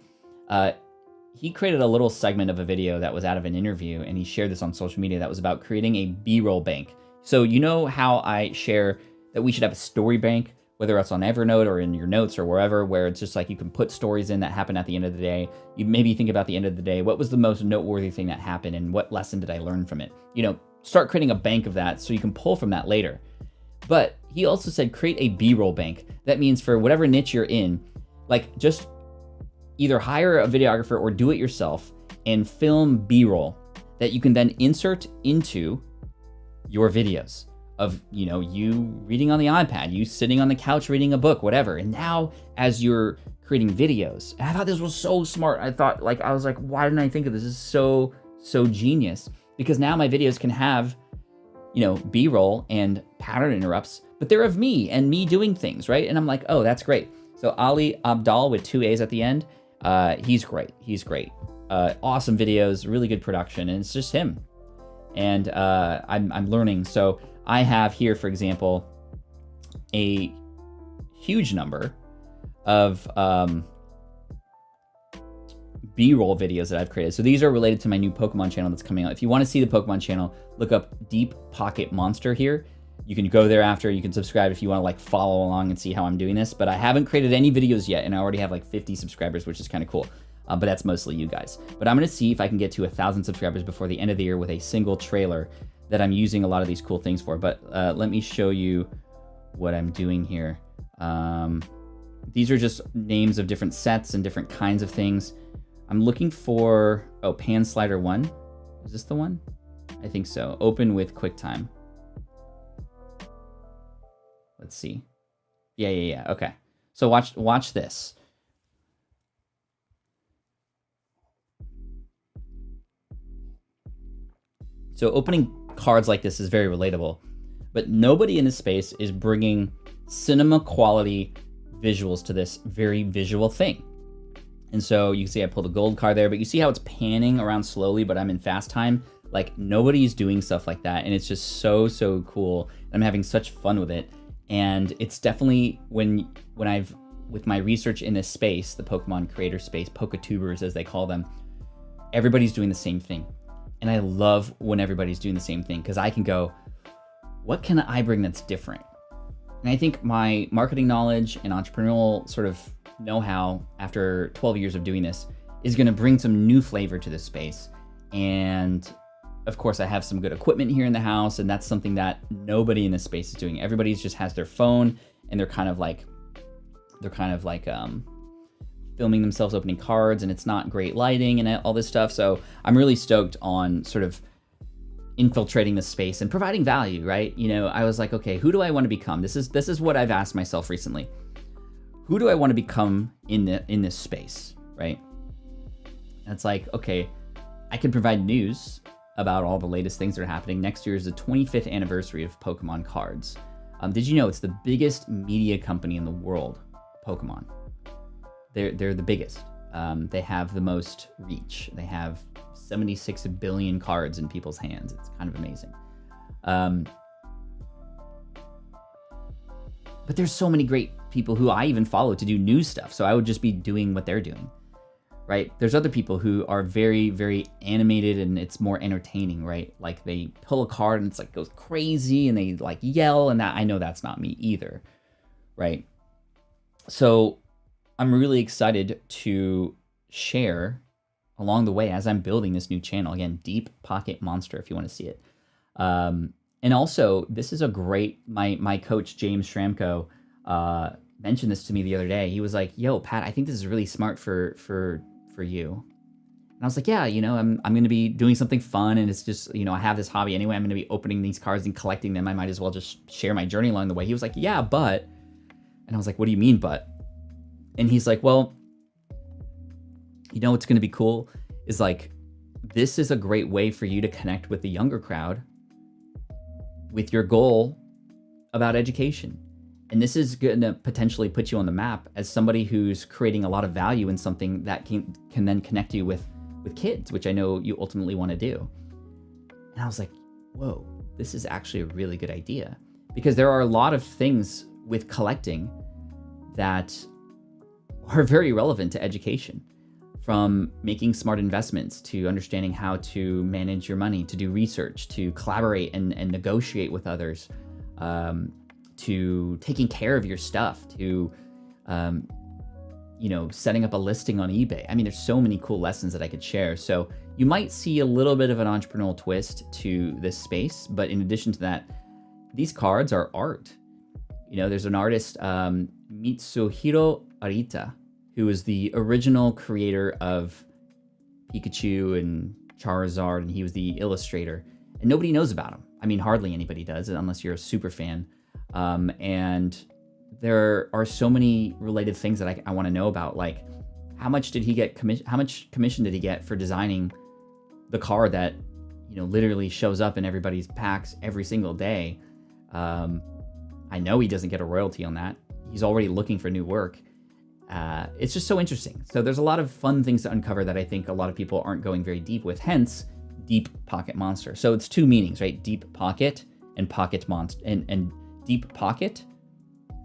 He created a little segment of a video that was out of an interview, and he shared this on social media that was about creating a BRoll Bank. So you know how I share that we should have a story bank, whether it's on Evernote or in your notes or wherever, where it's just like you can put stories in that happen at the end of the day. You maybe think about the end of the day, what was the most noteworthy thing that happened and what lesson did I learn from it? You know, start creating a bank of that so you can pull from that later. But he also said create a BRoll bank. That means for whatever niche you're in, like just either hire a videographer or do it yourself and film B-roll that you can then insert into your videos of, you know, you reading on the iPad, you sitting on the couch reading a book, whatever. And now as you're creating videos, and I thought this was so smart. I was like, why didn't I think of this? This is so genius. Because now my videos can have, you know, B-roll and pattern interrupts, but they're of me and me doing things, right? And I'm like, oh, that's great. So Ali Abdal with 2 A's at the end, he's great. He's great. Awesome videos, really good production, and it's just him. And I'm learning. So I have here, for example, a huge number of B-roll videos that I've created. So these are related to my new Pokemon channel that's coming out. If you want to see the Pokemon channel, look up Deep Pocket Monster here. You can go there after. You can subscribe if you want to like follow along and see how I'm doing this. But I haven't created any videos yet, and I already have like 50 subscribers, which is kind of cool. But that's mostly you guys. But I'm going to see if I can get to 1,000 subscribers before the end of the year with a single trailer that I'm using a lot of these cool things for. But let me show you what I'm doing here. These are just names of different sets and different kinds of things. I'm looking for, oh, Pan Slider 1. Is this the one? I think so. Open with QuickTime. Let's see. Yeah. Okay. So watch this. So opening cards like this is very relatable, but nobody in this space is bringing cinema quality visuals to this very visual thing. And so you can see I pulled a gold card there, but you see how it's panning around slowly, but I'm in fast time. Like nobody's doing stuff like that. And it's just so cool. I'm having such fun with it. And it's definitely when I've, with my research in this space, the Pokemon creator space, Poketubers as they call them, everybody's doing the same thing. And I love when everybody's doing the same thing because I can go, what can I bring that's different? And I think my marketing knowledge and entrepreneurial sort of know-how after 12 years of doing this is going to bring some new flavor to this space. And of course I have some good equipment here in the house, and that's something that nobody in this space is doing. Everybody just has their phone and they're kind of like filming themselves opening cards, and it's not great lighting and all this stuff. So I'm really stoked on sort of infiltrating the space and providing value, right? You know, I was like, okay, who do I want to become? This is what I've asked myself recently. Who do I want to become in this space, right? And it's like, okay, I can provide news about all the latest things that are happening. Next year is the 25th anniversary of Pokemon cards. Did you know it's the biggest media company in the world, Pokemon? They're the biggest. They have the most reach. They have 76 billion cards in people's hands. It's kind of amazing. But there's so many great people who I even follow to do news stuff. So I would just be doing what they're doing, right? There's other people who are very, very animated and it's more entertaining, right? Like they pull a card and it's like goes crazy and they like yell, and that I know that's not me either, right? So I'm really excited to share along the way as I'm building this new channel. Again, Deep Pocket Monster, if you want to see it. And also, this is a great, my coach, James Schramko, mentioned this to me the other day. He was like, yo, Pat, I think this is really smart for you. And I was like, yeah, you know, I'm going to be doing something fun, and it's just, you know, I have this hobby anyway. I'm going to be opening these cards and collecting them. I might as well just share my journey along the way. He was like, yeah, but, and I was like, what do you mean, but? And he's like, well, you know what's going to be cool is like, this is a great way for you to connect with the younger crowd with your goal about education. And this is going to potentially put you on the map as somebody who's creating a lot of value in something that can then connect you with kids, which I know you ultimately want to do. And I was like, whoa, this is actually a really good idea, because there are a lot of things with collecting that are very relevant to education, from making smart investments to understanding how to manage your money, to do research, to collaborate and negotiate with others, to taking care of your stuff, to, you know, setting up a listing on eBay. I mean, there's so many cool lessons that I could share. So you might see a little bit of an entrepreneurial twist to this space, but in addition to that, these cards are art. You know, there's an artist, Mitsuhiro Arita, who is the original creator of Pikachu and Charizard, and he was the illustrator. And nobody knows about him. I mean, hardly anybody does, unless you're a super fan. And there are so many related things that I want to know about, like how much did he get how much commission did he get for designing the card that, you know, literally shows up in everybody's packs every single day. I know he doesn't get a royalty on that. He's already looking for new work. It's just so interesting. So there's a lot of fun things to uncover that I think a lot of people aren't going very deep with, hence Deep Pocket Monster. So it's two meanings, right? Deep pocket and pocket monster, and deep pocket,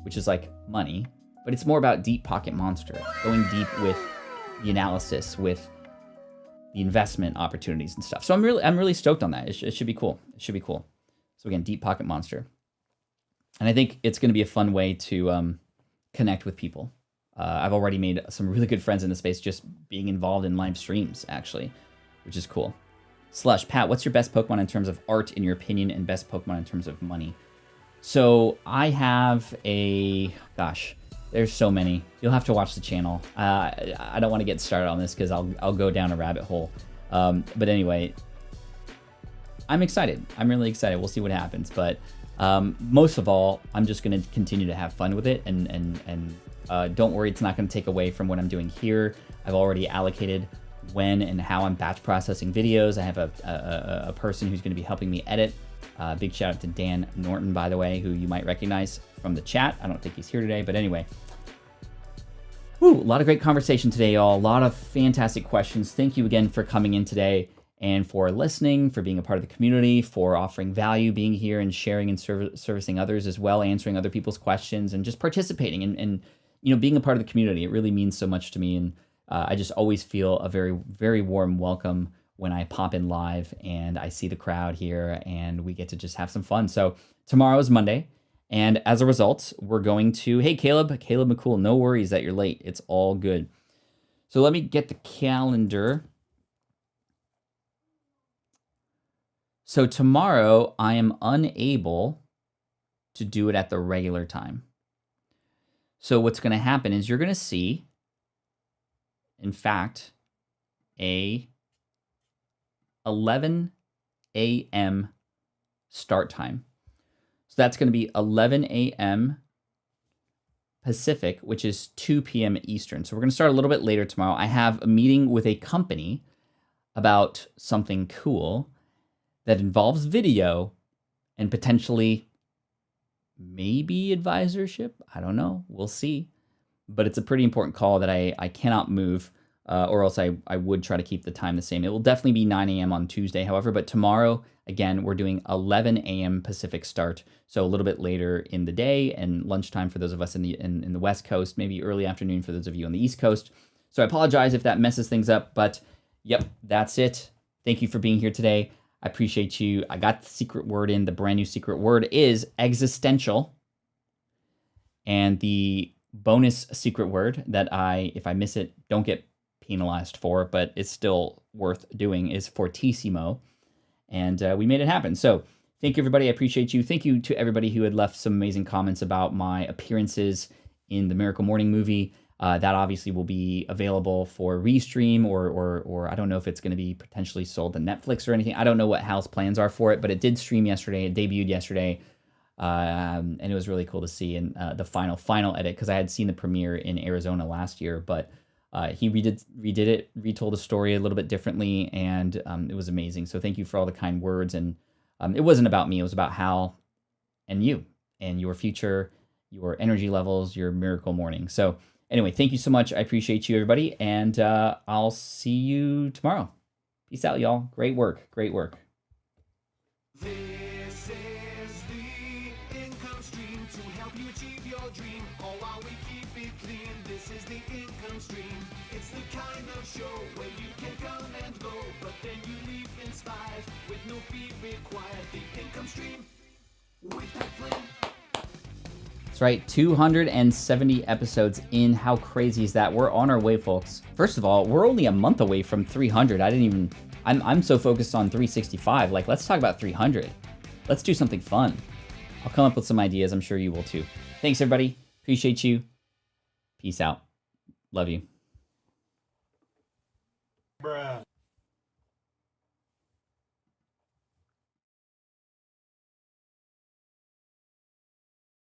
which is like money, but it's more about deep pocket monster, going deep with the analysis, with the investment opportunities and stuff. So I'm really stoked on that. It should be cool. It should be cool. So again, deep pocket monster. And I think it's going to be a fun way to connect with people. I've already made some really good friends in the space just being involved in live streams, actually, which is cool. Slush, Pat, what's your best Pokemon in terms of art, in your opinion, and best Pokemon in terms of money? So I have gosh, there's so many. You'll have to watch the channel. I don't want to get started on this because I'll go down a rabbit hole. But anyway, I'm excited. I'm really excited. We'll see what happens. But most of all, I'm just going to continue to have fun with it. And don't worry, it's not going to take away from what I'm doing here. I've already allocated when and how I'm batch processing videos. I have a person who's going to be helping me edit. Big shout out to Dan Norton, by the way, who you might recognize from the chat. I don't think he's here today, but anyway. Whew, a lot of great conversation today, y'all. A lot of fantastic questions. Thank you again for coming in today and for listening, for being a part of the community, for offering value, being here and sharing and servicing others as well, answering other people's questions, and just participating and being a part of the community. It really means so much to me, and I just always feel a very, very warm welcome when I pop in live and I see the crowd here and we get to just have some fun. So tomorrow is Monday, and as a result, we're going to, hey, Caleb McCool, no worries that you're late. It's all good. So let me get the calendar. So tomorrow I am unable to do it at the regular time. So what's going to happen is you're going to see, in fact, a 11 a.m. start time. So that's going to be 11 a.m. Pacific, which is 2 p.m. Eastern. So we're going to start a little bit later tomorrow. I have a meeting with a company about something cool that involves video and potentially maybe advisorship. I don't know. We'll see. But it's a pretty important call that I cannot move, or else I would try to keep the time the same. It will definitely be 9 a.m. on Tuesday, however, but tomorrow, again, we're doing 11 a.m. Pacific start, so a little bit later in the day and lunchtime for those of us in the West Coast, maybe early afternoon for those of you on the East Coast. So I apologize if that messes things up, but yep, that's it. Thank you for being here today. I appreciate you. I got the secret word in. The brand new secret word is existential. And the bonus secret word that if I miss it, don't get penalized for, but it's still worth doing, is fortissimo. And we made it happen. So thank you, everybody. I appreciate you. Thank you to everybody who had left some amazing comments about my appearances in the Miracle Morning movie. That obviously will be available for restream, or I don't know if it's going to be potentially sold to Netflix or anything. I don't know what Hal's plans are for it, but it did stream yesterday. It debuted yesterday. And it was really cool to see in the final edit, because I had seen the premiere in Arizona last year, but he redid it, retold the story a little bit differently, and it was amazing. So thank you for all the kind words. And it wasn't about me, it was about Hal and you and your future, your energy levels, your miracle morning. So anyway, thank you so much. I appreciate you, everybody, and I'll see you tomorrow. Peace out, y'all. Great work. Great work. This is the income stream to help you achieve your dream. All while we keep it clean. This is the income stream. It's the kind of show where you can come and go, but then you leave inspired with no fee required. The income stream with Pat Flynn. That's right, 270 episodes in. How crazy is that? We're on our way, folks. First of all, we're only a month away from 300. I'm so focused on 365. Like, let's talk about 300. Let's do something fun. I'll come up with some ideas. I'm sure you will too. Thanks, everybody. Appreciate you. Peace out. Love you.